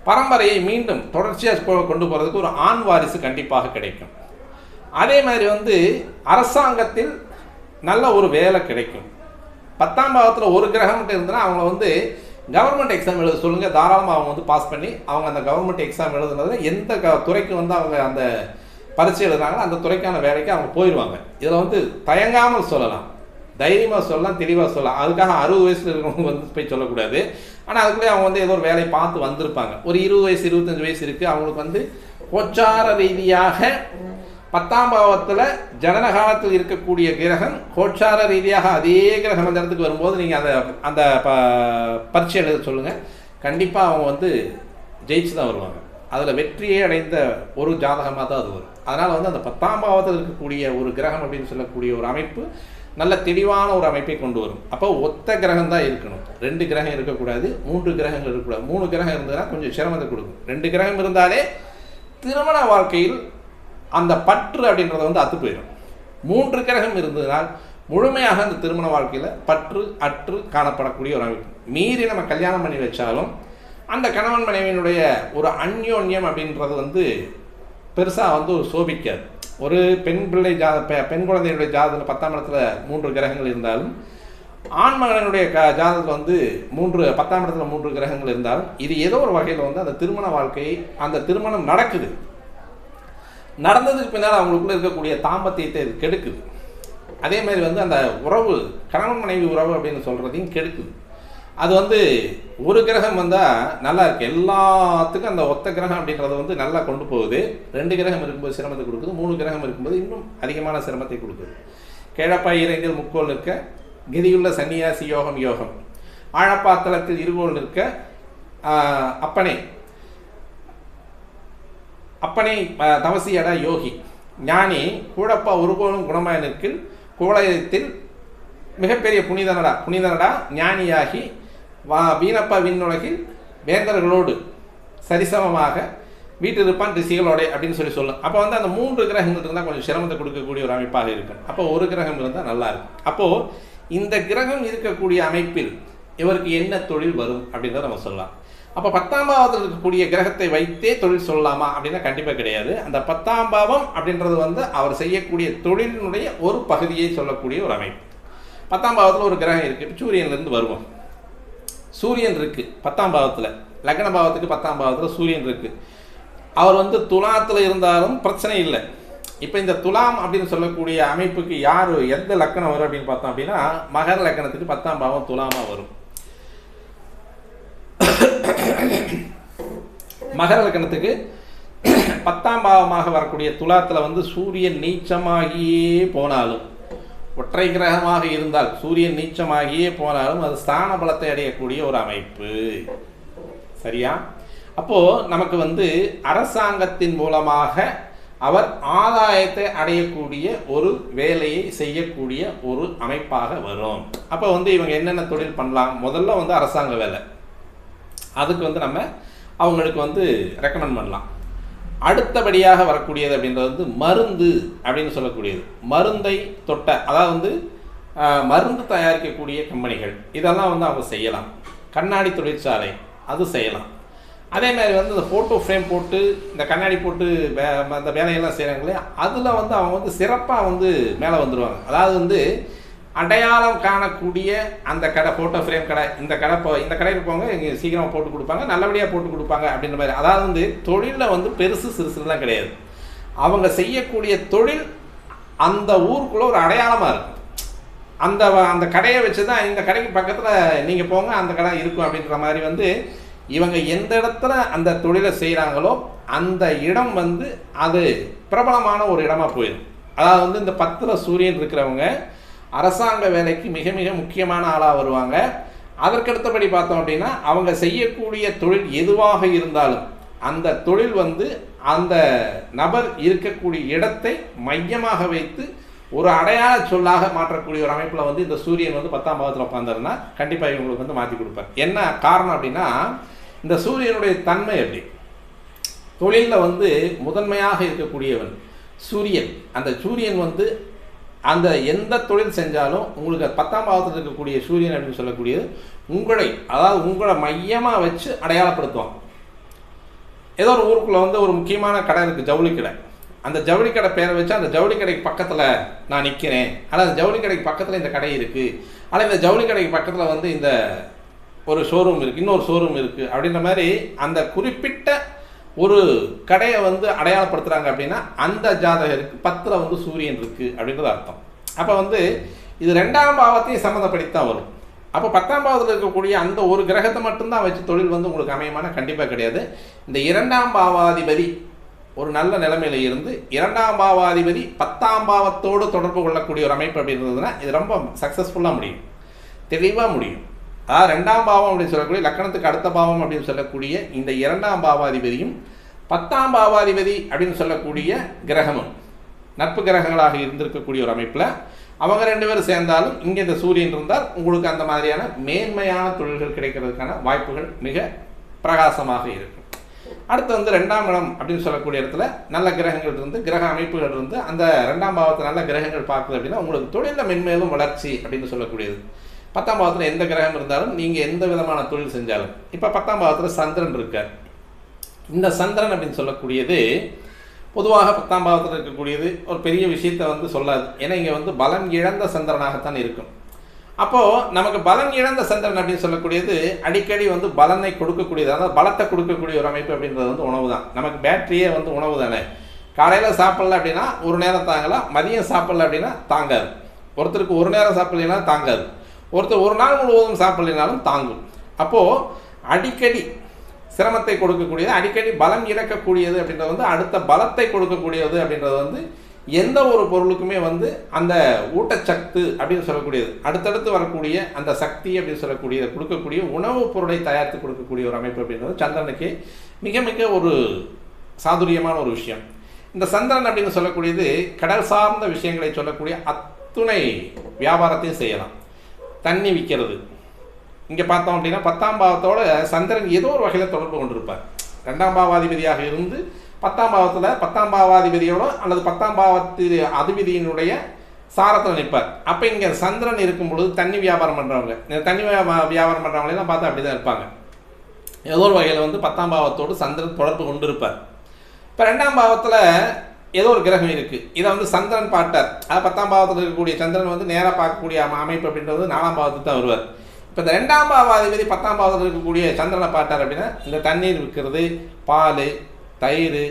பரம்பரையை மீண்டும் தொடர்ச்சியாக கொண்டு போகிறதுக்கு ஒரு ஆண் வாரிசு கண்டிப்பாக கிடைக்கும். அதே மாதிரி அரசாங்கத்தில் நல்ல ஒரு வேலை கிடைக்கும். 10ஆம் பாவத்தில் ஒரு கிரகம் மட்டும் இருந்ததுன்னா அவங்க கவர்மெண்ட் எக்ஸாம் எழுத சொல்லுங்கள், தாராளமாக அவங்க பாஸ் பண்ணி அவங்க அந்த கவர்மெண்ட் எக்ஸாம் எழுதுனது எந்த துறைக்கு அவங்க அந்த பரீட்சை எழுதுனாங்களோ அந்த துறைக்கான வேலைக்கு அவங்க போயிடுவாங்க. இதில் தயங்காமல் சொல்லலாம், தைரியமாக சொல்லலாம், தெளிவாக சொல்லலாம். அதுக்காக 60 வயசில் இருக்கிறவங்க போய் சொல்லக்கூடாது. ஆனால் அதுக்குள்ளே அவங்க ஏதோ ஒரு வேலையை பார்த்து வந்திருப்பாங்க. ஒரு 20 வயசு 25 வயசு இருக்குது, அவங்களுக்கு கோச்சார ரீதியாக 10ஆம் பாவத்தில் ஜனன காலத்தில் இருக்கக்கூடிய கிரகம் கோச்சார ரீதியாக அதே கிரகம் அந்த இடத்துக்கு வரும்போது நீங்கள் அந்த பரீட்சை எழுத சொல்லுங்கள், கண்டிப்பாக அவங்க ஜெயிச்சு தான் வருவாங்க. அதில் வெற்றியே அடைந்த ஒரு ஜாதகமாக தான் அது வரும். அதனால் அந்த 10ஆம் பாவத்தில் இருக்கக்கூடிய ஒரு கிரகம் அப்படின்னு சொல்லக்கூடிய ஒரு அமைப்பு நல்ல தெளிவான ஒரு அமைப்பை கொண்டு வரும். அப்போ ஒத்த கிரகம் தான் இருக்கணும், 2 கிரகம் இருக்கக்கூடாது, 3 கிரகங்கள் இருக்கக்கூடாது. 3 கிரகம் இருந்ததுன்னா கொஞ்சம் சிரமத்தை கொடுக்கும். 2 கிரகம் இருந்தாலே திருமண வாழ்க்கையில் அந்த பற்று அப்படின்றது அத்து போயிடும். 3 கிரகம் இருந்ததுனால் முழுமையாக அந்த திருமண வாழ்க்கையில் பற்று அற்று காணப்படக்கூடிய ஒரு அமைப்பு. மீறி நம்ம கல்யாணம் பண்ணி வச்சாலும் அந்த கணவன் மனைவியினுடைய ஒரு அந்யோன்யம் அப்படின்றது பெருசாக ஒரு சோபிக்காது. ஒரு பெண் பெண் குழந்தையினுடைய ஜாதகத்தில் 10ஆம் இடத்துல 3 கிரகங்கள் இருந்தாலும் ஆண் மகனுடைய ஜாதகத்தில் 10ஆம் இடத்துல 3 கிரகங்கள் இருந்தாலும் இது ஏதோ ஒரு வகையில் அந்த திருமண வாழ்க்கையை, அந்த திருமணம் நடந்ததுக்கு பின்னால் அவங்களுக்குள்ள இருக்கக்கூடிய தாம்பத்தியத்தை இது கெடுக்குது. அதே மாதிரி அந்த உறவு, கணவன் மனைவி உறவு அப்படின்னு சொல்கிறதையும் கெடுக்குது. அது ஒரு கிரகம் நல்லா இருக்குது, எல்லாத்துக்கும் அந்த ஒத்த கிரகம் அப்படின்றது நல்லா கொண்டு போகுது. 2 கிரகம் இருக்கும்போது சிரமத்தை கொடுக்குது, 3 கிரகம் இருக்கும்போது இன்னும் அதிகமான சிரமத்தை கொடுக்குது. கிழப்பாய் இறைந்தில் முக்கோள் இருக்க, கதியுள்ள சன்னியாசி யோகம், ஆழப்பாத்தலத்தில் இருகோள் இருக்க, அப்பனே தவசியடா யோகி, ஞானி கூடப்பா ஒருபோலும் குணமாய் நிற்கில், கோலயத்தில் மிகப்பெரிய புனிதனடா ஞானியாகி வீணப்பா விண்ணுலகில் வேந்தர்களோடு சரிசமமாக வீட்டிருப்பான் ரிஷிகளோட அப்படின்னு சொல்லும். அப்போ அந்த 3 கிரகங்கள் இருந்தால் கொஞ்சம் சிரமத்தை கொடுக்கக்கூடிய ஒரு அமைப்பாக இருக்கும். அப்போ ஒரு கிரகம் இருந்தால் நல்லா இருக்கும். அப்போது இந்த கிரகம் இருக்கக்கூடிய அமைப்பில் இவருக்கு என்ன தொழில் வரும் அப்படின்றத நம்ம சொல்லலாம். அப்போ 10ஆம் பாவத்தில் இருக்கக்கூடிய கிரகத்தை வைத்தே தொழில் சொல்லலாமா அப்படின்னா கண்டிப்பாக கிடையாது. அந்த 10ஆம் பாவம் அப்படின்றது அவர் செய்யக்கூடிய தொழிலினுடைய ஒரு பகுதியை சொல்லக்கூடிய ஒரு அமைப்பு. 10ஆம் பாவத்தில் ஒரு கிரகம் இருக்குது, சூரியன்லேருந்து வருவோம். சூரியன் இருக்குது 10ஆம் பாவத்தில், லக்ன பாவத்துக்கு 10ஆம் பாவத்தில் சூரியன் இருக்குது. அவர் துலாத்தில் இருந்தாலும் பிரச்சனை இல்லை. இப்போ இந்த துலாம் அப்படின்னு சொல்லக்கூடிய அமைப்புக்கு யார் எந்த லக்கணம் வரும் அப்படின்னு பார்த்தோம் அப்படின்னா மகர லக்கணத்துக்கு 10ஆம் பாவம் துலாமாக வரும். மகர லக்கணத்துக்கு 10ஆம் பாவமாக வரக்கூடிய துலாத்தில் சூரியன் நீச்சமாகியே போனாலும் ஒற்றை கிரகமாக இருந்தால் சூரியன் நீச்சமாகியே போனாலும் அது ஸ்தான பலத்தை அடையக்கூடிய ஒரு அமைப்பு. சரியா? அப்போது நமக்கு வந்து அரசாங்கத்தின் மூலமாக அவர் ஆதாயத்தை அடையக்கூடிய ஒரு வேலையை செய்யக்கூடிய ஒரு அமைப்பாக வரும். அப்போ வந்து இவங்க என்னென்ன தொழில் பண்ணலாம்? முதல்ல வந்து அரசாங்க வேலை, அதுக்கு வந்து நம்ம அவங்களுக்கு வந்து ரெக்கமெண்ட் பண்ணலாம். அடுத்தபடியாக வரக்கூடியது அப்படின்றது வந்து மருந்து அப்படின்னு சொல்லக்கூடியது. மருந்தை தொட்ட, அதாவது வந்து மருந்து தயாரிக்கக்கூடிய கம்பெனிகள், இதெல்லாம் வந்து அவங்க செய்யலாம். கண்ணாடி தொழிற்சாலை அது செய்யலாம். அதே மாதிரி வந்து இந்த ஃபோட்டோ ஃப்ரேம் போட்டு இந்த கண்ணாடி போட்டு அந்த வேலையெல்லாம் செய்கிறாங்களே, அதில் வந்து அவங்க வந்து சிறப்பாக வந்து மேலே வந்துடுவாங்க. அதாவது வந்து அடையாளம் காணக்கூடிய அந்த கடை, ஃபோட்டோ ஃப்ரேம் கடை, இந்த கடை இந்த கடையில் போங்க, இங்கே சீக்கிரமாக போட்டு கொடுப்பாங்க, நல்லபடியாக போட்டு கொடுப்பாங்க அப்படின்ற மாதிரி. அதாவது வந்து தொழிலில் வந்து பெருசு சிறுசுலாம் கிடையாது. அவங்க செய்யக்கூடிய தொழில் அந்த ஊருக்குள்ளே ஒரு அடையாளமாக இருக்கும். அந்த அந்த கடையை வச்சு தான் இந்த கடைக்கு பக்கத்தில் நீங்கள் போங்க, அந்த கடை இருக்கும் அப்படின்ற மாதிரி வந்து இவங்க எந்த இடத்துல அந்த தொழிலை செய்கிறாங்களோ அந்த இடம் வந்து அது பிரபலமான ஒரு இடமா போயிடும். அதாவது வந்து இந்த 10ல் சூரியன் இருக்கிறவங்க அரசாங்க வேலைக்கு மிக மிக முக்கியமான ஆளாக வருவாங்க. அதற்கடுத்தபடி பார்த்தோம் அப்படின்னா அவங்க செய்யக்கூடிய தொழில் எதுவாக இருந்தாலும் அந்த தொழில் வந்து அந்த நபர் இருக்கக்கூடிய இடத்தை மையமாக வைத்து ஒரு அடையாள சொல்லாக மாற்றக்கூடிய ஒரு அமைப்பில் வந்து இந்த சூரியன் வந்து 10ஆம் பாவத்தில் உட்காந்துருந்தா கண்டிப்பாக இவங்களுக்கு வந்து மாற்றி கொடுப்பார். என்ன காரணம் அப்படின்னா, இந்த சூரியனுடைய தன்மை எப்படி, தொழிலில் வந்து முதன்மையாக இருக்கக்கூடியவன் சூரியன். அந்த சூரியன் வந்து அந்த எந்த தொழில் செஞ்சாலும் உங்களுக்கு 10ஆம் பாவத்தில் இருக்கக்கூடிய சூரியன் அப்படின்னு சொல்லக்கூடியது உங்களை மையமாக வச்சு அடையாளப்படுத்துவான். ஏதோ ஒரு ஊருக்குள்ளே வந்து ஒரு முக்கியமான கடை இருக்குது, ஜவுளி கடை. அந்த ஜவுளி கடை பேரை வச்சு அந்த ஜவுளி கடைக்கு பக்கத்தில் நான் நிற்கிறேன், ஆனால் அந்த ஜவுளி கடைக்கு பக்கத்தில் இந்த கடை இருக்குது, ஆனால் இந்த ஜவுளி கடைக்கு பக்கத்தில் வந்து இந்த ஒரு ஷோரூம் இருக்குது, இன்னொரு ஷோரூம் இருக்குது அப்படின்ற மாதிரி அந்த குறிப்பிட்ட ஒரு கடையை வந்து அடையாளப்படுத்துகிறாங்க அப்படின்னா அந்த ஜாதகருக்கு 10ல் வந்து சூரியன் இருக்குது அப்படின்றது அர்த்தம். அப்போ வந்து இது 2ஆம் பாவத்தையும் சம்மந்தப்படுத்தி தான் வரும். அப்போ 10ஆம் பாவத்தில் இருக்கக்கூடிய அந்த ஒரு கிரகத்தை மட்டும்தான் வச்சு தொழில் வந்து உங்களுக்கு அமையமான கண்டிப்பாக கிடையாது. இந்த 2ஆம் பாவாதிபதி ஒரு நல்ல நிலைமையில இருந்து 2ஆம் பாவாதிபதி 10ஆம் பாவத்தோடு தொடர்பு கொள்ளக்கூடிய ஒரு அமைப்பு அப்படின்றதுனா இது ரொம்ப சக்ஸஸ்ஃபுல்லாக முடியும், தெளிவாக முடியும். அதாவது 2ஆம் பாவம் அப்படின்னு சொல்லக்கூடிய லக்கணத்துக்கு அடுத்த பாவம் அப்படின்னு சொல்லக்கூடிய இந்த 2ஆம் பாவாதிபதியும் 10ஆம் பாவாதிபதி அப்படின்னு சொல்லக்கூடிய கிரகமும் நட்பு கிரகங்களாக இருந்திருக்கக்கூடிய ஒரு அமைப்பில் அவங்க 2 பேரும் சேர்ந்தாலும் இங்கே இந்த சூரியன் இருந்தால் உங்களுக்கு அந்த மாதிரியான மேன்மையான தொழில்கள் கிடைக்கிறதுக்கான வாய்ப்புகள் மிக பிரகாசமாக இருக்கும். அடுத்து வந்து 2ஆம் இடம் அப்படின்னு சொல்லக்கூடிய இடத்துல நல்ல கிரகங்கள் இருந்து, கிரக அமைப்புகள் இருந்து அந்த 2ஆம் பாவத்தை நல்ல கிரகங்கள் பார்க்குது அப்படின்னா உங்களுக்கு தொழிலில் மென்மேலும் வளர்ச்சி அப்படின்னு சொல்லக்கூடியது. 10ஆம் பாவத்தில் எந்த கிரகம் இருந்தாலும் நீங்கள் எந்த விதமான தொழில் செஞ்சாலும், இப்போ 10ஆம் பாவத்தில் சந்திரன் இருக்கார். இந்த சந்திரன் அப்படின்னு சொல்லக்கூடியது பொதுவாக 10ஆம் பாவத்தில் இருக்கக்கூடியது ஒரு பெரிய விஷயத்தை வந்து சொல்லாது. ஏன்னா இங்கே வந்து பலம் இழந்த சந்திரனாகத்தான் இருக்கும். அப்போது நமக்கு பலம் இழந்த சந்திரன் அப்படின்னு சொல்லக்கூடியது அடிக்கடி வந்து பலனை கொடுக்கக்கூடியது, அதாவது பலத்தை கொடுக்கக்கூடிய ஒரு அமைப்பு அப்படின்றது வந்து உணவு தான். நமக்கு பேட்டரியே வந்து உணவு தானே. காலையில் சாப்பிடல அப்படின்னா ஒரு நேரம் தாங்கலாம், மதியம் சாப்பிடல அப்படின்னா தாங்காது. ஒருத்தருக்கு ஒரு நேரம் சாப்பிடலைன்னா தாங்காது, ஒருத்தர் ஒரு நாள் முழுவதும் சாப்பிடலைனாலும் தாங்கும். அப்போது அடிக்கடி சிரமத்தை கொடுக்கக்கூடியது, அடிக்கடி பலம் இழக்கக்கூடியது அப்படின்றது வந்து அடுத்த பலத்தை கொடுக்கக்கூடியது அப்படின்றது வந்து எந்த ஒரு பொருளுக்குமே வந்து அந்த ஊட்டச்சத்து அப்படின்னு சொல்லக்கூடியது அடுத்தடுத்து வரக்கூடிய அந்த சக்தி அப்படின்னு சொல்லக்கூடியதை கொடுக்கக்கூடிய உணவுப் பொருளை தயாரித்து கொடுக்கக்கூடிய ஒரு அமைப்பு அப்படின்றது சந்திரனுக்கு மிக மிக ஒரு சாதுரியமான ஒரு விஷயம். இந்த சந்திரன் அப்படின்னு சொல்லக்கூடியது கடல் சார்ந்த விஷயங்களை சொல்லக்கூடிய அத்துணை வியாபாரத்தையும் செய்யலாம். தண்ணி விற்கிறது, இங்கே பார்த்தோம் அப்படின்னா 10ஆம் பாவத்தோட சந்திரன் ஏதோ ஒரு வகையில் தொடர்பு கொண்டிருப்பார். 2ஆம் பாவாதிபதியாக இருந்து 10ஆம் பாவத்தில் 10ஆம் பாவாதிபதியோட அல்லது 10ஆம் பாவத்து அதிபதியினுடைய சாரத்தில் நிற்பார். அப்போ இங்கே சந்திரன் இருக்கும் பொழுது தண்ணி வியாபாரம் பண்ணுறவங்க, தண்ணி வியாபாரம் பண்ணுறவங்களெல்லாம் பார்த்தா அப்படி தான் இருப்பாங்க. ஏதோ ஒரு வகையில் வந்து 10ஆம் பாவத்தோடு சந்திரன் தொடர்பு கொண்டு இருப்பார். இப்போ 2ஆம் பாவத்தில் ஏதோ ஒரு கிரகம் இருக்குது, இதை வந்து சந்திரன் பாட்டார். அது 10ஆம் பாவத்தில் இருக்கக்கூடிய சந்திரன் வந்து நேராக பார்க்கக்கூடிய அமைப்பு அப்படின்றது 4ஆம் பாவத்துக்கு தான் வருவார். இப்போ இந்த 2ஆம் பாவாதிபதி 10ஆம் பாவத்தில் இருக்கக்கூடிய சந்திரனை பார்த்தார் அப்படின்னா இந்த தண்ணீர் விற்கிறது, பால், தயிர்,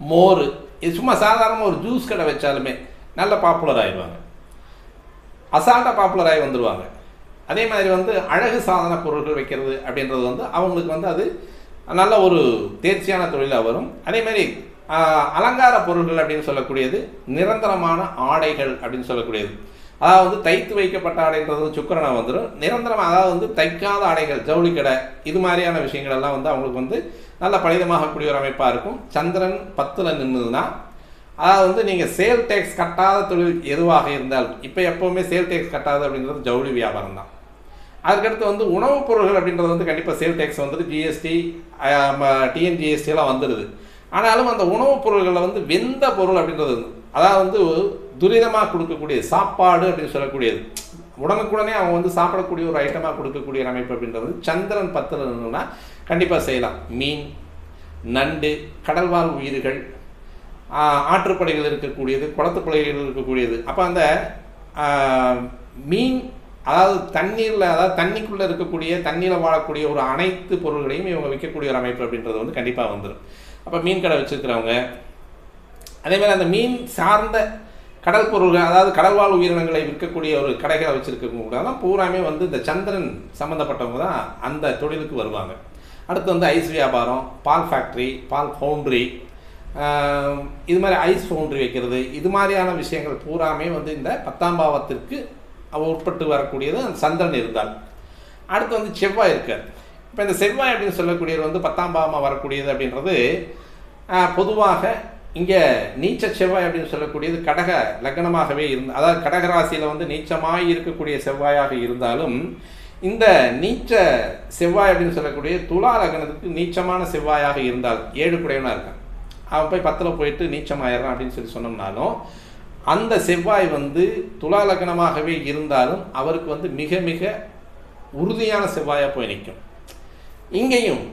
மோர், இது சும்மா சாதாரணமாக ஒரு ஜூஸ் கடை வச்சாலுமே நல்ல பாப்புலர் ஆகிடுவாங்க, அசால்ட்டாக பாப்புலர் ஆகி வந்துடுவாங்க. அதே மாதிரி வந்து அழகு சாதன பொருட்கள் வைக்கிறது அப்படின்றது வந்து அவங்களுக்கு வந்து அது நல்ல ஒரு தேர்ச்சியான தொழிலாக வரும். அதே மாதிரி அலங்கார பொருட்கள் அப்படின்னு சொல்லக்கூடியது, நிரந்தரமான ஆடைகள் அப்படின்னு சொல்லக்கூடியது, அதாவது வந்து தைத்து வைக்கப்பட்ட ஆடைன்றது சுக்கிரனை வந்துடும். நிரந்தரமாக அதாவது வந்து தைக்காத ஆடைகள், ஜவுளி கடை, இது மாதிரியான விஷயங்கள் எல்லாம் வந்து அவங்களுக்கு வந்து நல்ல பலிதமாகக்கூடிய ஒரு அமைப்பாக இருக்கும். சந்திரன் 10ல் நின்றுதுன்னா, அதாவது வந்து நீங்கள் சேல் டேக்ஸ் கட்டாத தொழில் எதுவாக இருந்தாலும், இப்போ எப்போவுமே சேல் டேக்ஸ் கட்டாது அப்படின்றது ஜவுளி வியாபாரம் தான். அதுக்கடுத்து வந்து உணவுப் பொருள்கள் அப்படின்றது வந்து கண்டிப்பாக சேல் டேக்ஸ் வந்துட்டு ஜிஎஸ்டி, டிஎன்ஜிஎஸ்டி எல்லாம் வந்துடுது. ஆனாலும் அந்த உணவுப் பொருள்களில் வந்து வெந்த பொருள் அப்படின்றது, அதாவது வந்து துரிதமாக கொடுக்கக்கூடியது, சாப்பாடு அப்படின்னு சொல்லக்கூடியது, உடனுக்குடனே அவங்க வந்து சாப்பிடக்கூடிய ஒரு ஐட்டமாக கொடுக்கக்கூடிய அமைப்பு அப்படின்றது சந்திரன் 10ல் இருந்ததுன்னா கண்டிப்பாக செய்யலாம். மீன், நண்டு, கடல்வாழ் உயிர்கள், ஆற்றுப்படைகள் இருக்கக்கூடியது, குளத்துப்படைகள் இருக்கக்கூடியது. அப்போ அந்த மீன், அதாவது தண்ணீரில், அதாவது தண்ணிக்குள்ளே இருக்கக்கூடிய, தண்ணியில் வாழக்கூடிய ஒரு அனைத்து பொருள்களையும் இவங்க விற்கக்கூடிய ஒரு அமைப்பு அப்படின்றது வந்து கண்டிப்பாக வந்துடும். அப்போ மீன் கடை வச்சுருக்கிறவங்க, அதேமாதிரி அந்த மீன் சார்ந்த கடல் பொருள்கள், அதாவது கடல்வாழ் உயிரினங்களை விற்கக்கூடிய ஒரு கடைகளை வச்சுருக்கவங்க தான் பூராமே வந்து இந்த சந்திரன் சம்மந்தப்பட்டவங்க தான் அந்த தொழிலுக்கு வருவாங்க. அடுத்து வந்து ஐஸ் வியாபாரம், பால் ஃபேக்ட்ரி, பால் ஃபவுண்ட்ரி, இது மாதிரி ஐஸ் ஃபவுண்ட்ரி வைக்கிறது, இது மாதிரியான விஷயங்கள் பூராமே வந்து இந்த 10ஆம் பாவத்திற்கு உட்பட்டு வரக்கூடியது அந்த சந்திரன் இருந்தால். அடுத்து வந்து செவ்வாய் இருக்கார். இப்போ இந்த செவ்வாய் அப்படின்னு சொல்லக்கூடியது வந்து 10ஆம் பாவமாக வரக்கூடியது அப்படின்றது பொதுவாக இங்கே நீச்ச செவ்வாய் அப்படின்னு சொல்லக்கூடியது கடக லக்னமாகவே இருந்து, அதாவது கடகராசியில் வந்து நீச்சமாக இருக்கக்கூடிய செவ்வாயாக இருந்தாலும், இந்த நீச்ச செவ்வாய் அப்படின்னு சொல்லக்கூடிய துலா லக்னத்துக்கு நீச்சமான செவ்வாயாக இருந்தால் 7 குடையவனாக இருக்கான், அவன் போய் 10ல் போயிட்டு நீச்சமாயிடுறான் அப்படின்னு சொல்லி சொன்னோம்னாலும், அந்த செவ்வாய் வந்து துலா லக்னமாகவே இருந்தாலும் அவருக்கு வந்து மிக மிக உறுதியான செவ்வாயாக போய் நிற்கும். இங்கேயும்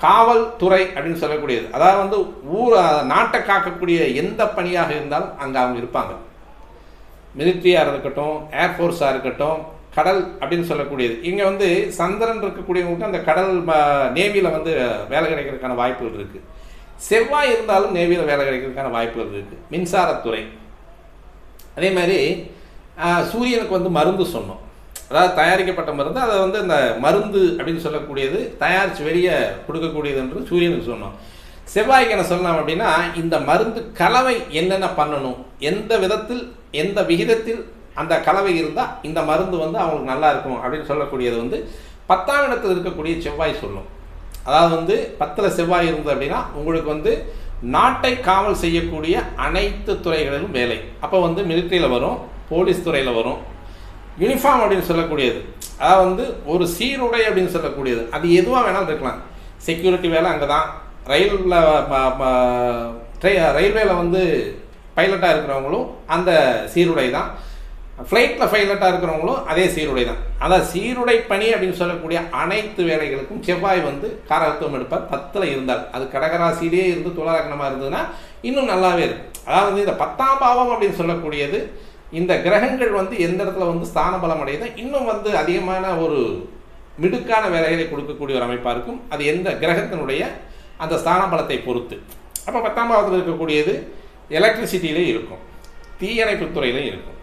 காவல்துறை அப்படின்னு சொல்லக்கூடியது, அதாவது வந்து நாட்டை காக்கக்கூடிய எந்த பணியாக இருந்தாலும் அங்கே அவங்க இருப்பாங்க. மிலிட்ரியாக இருக்கட்டும், ஏர்ஃபோர்ஸாக இருக்கட்டும், கடல் அப்படின்னு சொல்லக்கூடியது. இங்கே வந்து சந்திரன் இருக்கக்கூடியவங்களுக்கு அந்த கடல் நேவியில் வந்து வேலை கிடைக்கிறதுக்கான வாய்ப்புகள் இருக்குது. செவ்வாய் இருந்தாலும் நேவியில் வேலை கிடைக்கிறதுக்கான வாய்ப்புகள் இருக்குது. மின்சாரத்துறை, அதே மாதிரி சூரியனுக்கு வந்து மருந்து சொன்னோம், அதாவது தயாரிக்கப்பட்ட மருந்து, அதை வந்து இந்த மருந்து அப்படின்னு சொல்லக்கூடியது தயாரித்து வெளியே கொடுக்கக்கூடியது என்று சூரியனுக்கு சொன்னோம். செவ்வாய்க்கு என்ன சொல்லலாம் அப்படின்னா, இந்த மருந்து கலவை என்னென்ன பண்ணணும், எந்த விதத்தில் எந்த விகிதத்தில் அந்த கலவை இருந்தால் இந்த மருந்து வந்து அவங்களுக்கு நல்லா இருக்கும் அப்படின்னு சொல்லக்கூடியது வந்து 10ஆம் இடத்தில் இருக்கக்கூடிய செவ்வாய் சொல்லும். அதாவது வந்து 10ல் செவ்வாய் இருந்தது அப்படின்னா உங்களுக்கு வந்து நாட்டை காவல் செய்யக்கூடிய அனைத்து துறைகளிலும் வேலை. அப்போ வந்து மிலிட்ரியில் வரும், போலீஸ் துறையில் வரும், யூனிஃபார்ம் அப்படின்னு சொல்லக்கூடியது, அதாவது வந்து ஒரு சீருடை அப்படின்னு சொல்லக்கூடியது, அது எதுவாக வேணாலும் இருக்கலாம். செக்யூரிட்டி வேலை அங்கே தான், ரயில்வேல வந்து பைலட்டாக இருக்கிறவங்களும் அந்த சீருடை தான், ஃப்ளைட்டில் பைலட்டாக இருக்கிறவங்களும் அதே சீருடை தான். அதாவது சீருடை பணி அப்படின்னு சொல்லக்கூடிய அனைத்து வேலைகளுக்கும் செவ்வாய் வந்து காரகத்துவம் எடுப்பார் 10ல் இருந்தால். அது கடகராசியிலே இருந்து துலா லக்னமாக இருந்ததுன்னா இன்னும் நல்லாவே இருக்கும். அதாவது இந்த 10ஆம் பாவம் அப்படின்னு சொல்லக்கூடியது, இந்த கிரகங்கள் வந்து எந்த இடத்துல வந்து ஸ்தான பலம் அடையுதோ இன்னும் வந்து அதிகமான ஒரு மிடுக்கான வேலைகளை கொடுக்கக்கூடிய ஒரு அமைப்பாக இருக்கும். அது எந்த கிரகத்தினுடைய அந்த ஸ்தான பலத்தை பொறுத்து. அப்போ 10ஆம் பாவத்தில் இருக்கக்கூடியது எலக்ட்ரிசிட்டியிலே இருக்கும், தீயணைப்பு துறையிலே இருக்கும்.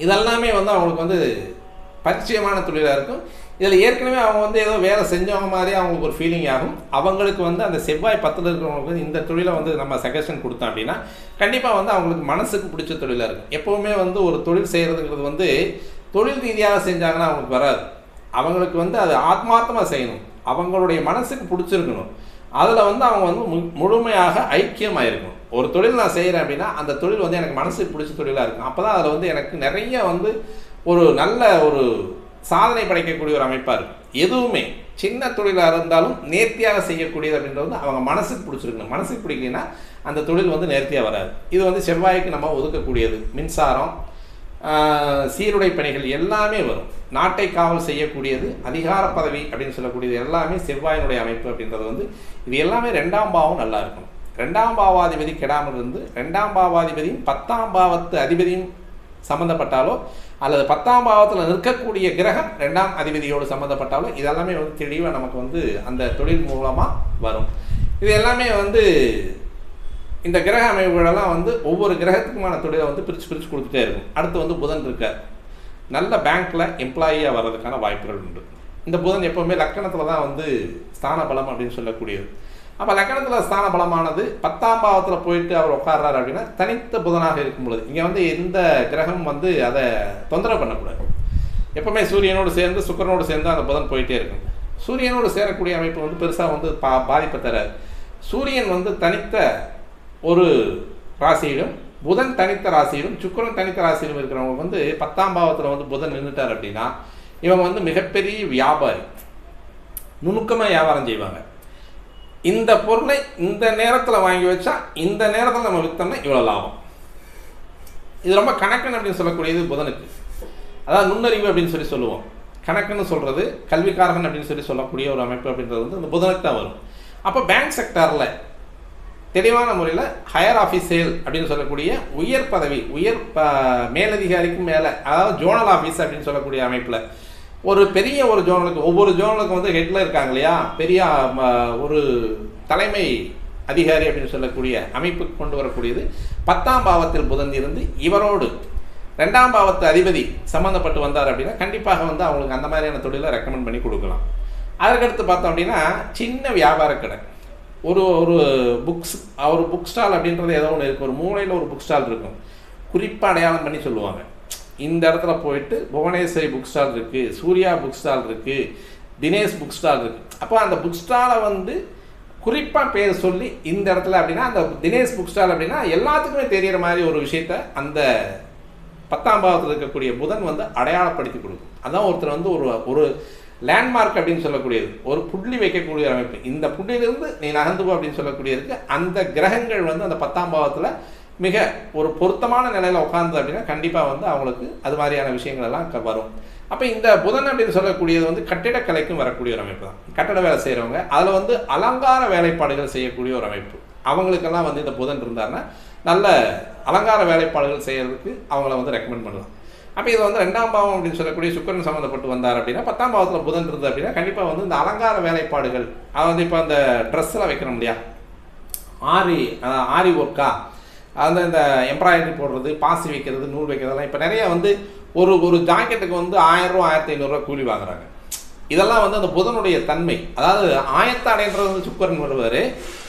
இதெல்லாமே வந்து அவங்களுக்கு வந்து பரிச்சயமான தொழிலாக இருக்கும். இதில் ஏற்கனவே அவங்க வந்து ஏதோ வேலை செஞ்சவங்க மாதிரி அவங்களுக்கு ஒரு ஃபீலிங் ஆகும். அவங்களுக்கு வந்து அந்த செவ்வாய் 10ல் இருக்கிறவங்களுக்கு இந்த தொழிலை வந்து நம்ம சஜஷன் கொடுத்தோம் அப்படின்னா கண்டிப்பாக வந்து அவங்களுக்கு மனசுக்கு பிடிச்ச தொழிலாக இருக்கும். எப்போவுமே வந்து ஒரு தொழில் செய்கிறதுங்கிறது வந்து தொழில் ரீதியாக செஞ்சாங்கன்னா அவங்களுக்கு வராது. அவங்களுக்கு வந்து அது ஆத்மார்த்தமாக செய்யணும், அவங்களுடைய மனசுக்கு பிடிச்சிருக்கணும், அதில் வந்து அவங்க வந்து முழுமையாக ஐக்கியமாக இருக்கணும். ஒரு தொழில் நான் செய்கிறேன் அப்படின்னா அந்த தொழில் வந்து எனக்கு மனசுக்கு பிடிச்ச தொழிலாக இருக்கும். அப்போ தான் அதில் வந்து எனக்கு நிறைய வந்து ஒரு நல்ல ஒரு சாதனை படைக்கக்கூடிய ஒரு அமைப்பாக இருக்கும். எதுவுமே சின்ன தொழிலாக இருந்தாலும் நேர்த்தியாக செய்யக்கூடியது அப்படின்றது வந்து அவங்க மனசுக்கு பிடிச்சிருக்கணும். மனசுக்கு பிடிக்கலைன்னா அந்த தொழில் வந்து நேர்த்தியாக வராது. இது வந்து செவ்வாய்க்கு நம்ம ஒதுக்கக்கூடியது. மின்சாரம், சீருடை பணிகள் எல்லாமே வரும். நாட்டை காவல் செய்யக்கூடியது, அதிகார பதவி அப்படின்னு சொல்லக்கூடியது எல்லாமே செவ்வாயினுடைய அமைப்பு அப்படின்றது வந்து இது எல்லாமே 2ஆம் பாவம் நல்லா இருக்கும். 2ஆம் பாவாதிபதி கெடாமல் இருந்து 2ஆம் பாவாதிபதியும் 10ஆம் பாவத்து அதிபதியும் சம்மந்தப்பட்டாலோ அல்லது 10ஆம் பாவத்தில் நிற்கக்கூடிய கிரகம் 2ஆம் அதிபதியோடு சம்மந்தப்பட்டாலோ இதெல்லாமே வந்து தெளிவாக நமக்கு வந்து அந்த தொழில் மூலமாக வரும். இது எல்லாமே வந்து இந்த கிரக அமைப்புகளெல்லாம் வந்து ஒவ்வொரு கிரகத்துக்குமான தொழிலை வந்து பிரித்து கொடுத்துட்டே இருக்கும். அடுத்து வந்து புதன் இருக்கார், நல்ல பேங்க்கில் எம்ப்ளாயியாக வர்றதுக்கான வாய்ப்புகள் உண்டு. இந்த புதன் எப்போவுமே லக்கணத்தில் தான் வந்து ஸ்தான பலம் அப்படின்னு சொல்லக்கூடியது. அப்போ லக்னத்தில் ஸ்தான பலமானது 10ஆம் பாவத்தில் போயிட்டு அவர் உட்கார்றாரு அப்படின்னா தனித்த புதனாக இருக்கும் பொழுது இங்கே வந்து எந்த கிரகம் வந்து அதை தொந்தரவு பண்ணக்கூடாது. எப்பவுமே சூரியனோடு சேர்ந்து சுக்கிரனோடு சேர்ந்து அந்த புதன் போயிட்டே இருக்கும். சூரியனோடு சேரக்கூடிய அமைப்பு வந்து பெருசாக வந்து பாதிப்பை தராது. சூரியன் வந்து தனித்த ஒரு ராசியிலும் புதன் தனித்த ராசியிலும் சுக்கிரன் தனித்த ராசியிலும் இருக்கிறவங்க வந்து 10ஆம் பாவத்தில் வந்து புதன் நின்றுட்டார் அப்படின்னா இவங்க வந்து மிகப்பெரிய வியாபாரி, நுணுக்கமாக வியாபாரம் செய்வாங்க. இந்த பொருளை இந்த நேரத்தில் வாங்கி வச்சா இந்த நேரத்தில் நம்ம விற்றோம்னா இவ்வளோ லாபம். இது ரொம்ப கணக்குன்னு அப்படின்னு சொல்லக்கூடியது புதனுக்கு. அதாவது நுண்ணறிவு அப்படின்னு சொல்லுவோம். கணக்குன்னு சொல்கிறது கல்விக்காரகன் அப்படின்னு சொல்லக்கூடிய ஒரு அமைப்பு அப்படின்றது வந்து அந்த புதனுக்கு தான் வரும். அப்போ பேங்க் செக்டாரில் தெளிவான முறையில் ஹையர் ஆஃபீஸியல் அப்படின்னு சொல்லக்கூடிய உயர் பதவி, உயர் மேலதிகாரிக்கும் மேலே, அதாவது ஜோனல் ஆஃபீஸ் அப்படின்னு சொல்லக்கூடிய அமைப்பில் ஒரு பெரிய ஒரு ஜோனலுக்கு, ஒவ்வொரு ஜோனலுக்கும் வந்து ஹெட்டில் இருக்காங்க இல்லையா, பெரிய ஒரு தலைமை அதிகாரி அப்படின்னு சொல்லக்கூடிய அமைப்புக்கு கொண்டு வரக்கூடியது 10ஆம் பாவத்தில் புதன் இருந்து இவரோடு 2ஆம் பாவத்து அதிபதி சம்மந்தப்பட்டு வந்தார் அப்படின்னா கண்டிப்பாக வந்து அவங்களுக்கு அந்த மாதிரியான தொழிலை ரெக்கமெண்ட் பண்ணி கொடுக்கலாம். அதற்கடுத்து பார்த்தோம் அப்படின்னா சின்ன வியாபார கடை, ஒரு புக் ஸ்டால் அப்படின்றது ஏதோ ஒன்று இருக்குது. ஒரு மூலையில் ஒரு புக் ஸ்டால் இருக்கும், குறிப்பாக அடையாளம் பண்ணி சொல்லுவாங்க. இந்த இடத்துல போயிட்டு புவனேஸ்வரி புக் ஸ்டால் இருக்குது, சூர்யா புக் ஸ்டால் இருக்குது, தினேஷ் புக் ஸ்டால் இருக்குது. அப்போ அந்த புக் ஸ்டாலை வந்து குறிப்பாக பேர் சொல்லி இந்த இடத்துல அப்படின்னா அந்த தினேஷ் புக் ஸ்டால் அப்படின்னா எல்லாத்துக்குமே தெரிகிற மாதிரி ஒரு விஷயத்த அந்த 10ஆம் பாவத்தில் இருக்கக்கூடிய புதன் வந்து அடையாளப்படுத்தி கொடுக்கும். அதான் ஒருத்தர் வந்து ஒரு லேண்ட்மார்க் அப்படின்னு சொல்லக்கூடியது, ஒரு புள்ளி வைக்கக்கூடிய அமைப்பு. இந்த புள்ளியிலிருந்து நீ நகர்ந்துபோ அப்படின்னு சொல்லக்கூடியதுக்கு அந்த கிரகங்கள் வந்து அந்த 10ஆம் பாவத்தில் மிக ஒரு பொருத்தமான நிலையில் உட்கார்ந்து அப்படின்னா கண்டிப்பாக வந்து அவங்களுக்கு அது மாதிரியான விஷயங்கள் எல்லாம் வரும். அப்போ இந்த புதன் அப்படின்னு சொல்லக்கூடியது வந்து கட்டிடக்கலைக்கும் வரக்கூடிய ஒரு அமைப்பு தான். கட்டட வேலை செய்கிறவங்க அதில் வந்து அலங்கார வேலைப்பாடுகள் செய்யக்கூடிய ஒரு அமைப்பு, அவங்களுக்கெல்லாம் வந்து இந்த புதன் இருந்தாருன்னா நல்ல அலங்கார வேலைப்பாடுகள் செய்கிறதுக்கு அவங்கள வந்து ரெக்கமெண்ட் பண்ணலாம். அப்போ இது வந்து 2ஆம் பாவம் அப்படின்னு சொல்லக்கூடிய சுக்கிரன் சம்மந்தப்பட்டு வந்தார் அப்படின்னா 10ஆம் பாவத்தில் புதன் இருந்தது அப்படின்னா கண்டிப்பாக வந்து இந்த அலங்கார வேலைப்பாடுகள், அது வந்து இப்போ அந்த ட்ரெஸ்ஸெல்லாம் வைக்கணும் இல்லையா, ஆரி ஒர்க்கா, அந்த இந்த எம்ப்ராய்டரி போடுறது, பாசி வைக்கிறது, நூல் வைக்கிறதெல்லாம் இப்போ நிறைய வந்து ஒரு ஜாக்கெட்டுக்கு வந்து 1000 ரூபா 1500 ரூபா கூலி வாங்குறாங்க. இதெல்லாம் வந்து அந்த புதனுடைய தன்மை. அதாவது ஆயத்த ஆடைன்றது வந்து சுக்கிரன் வருவார்.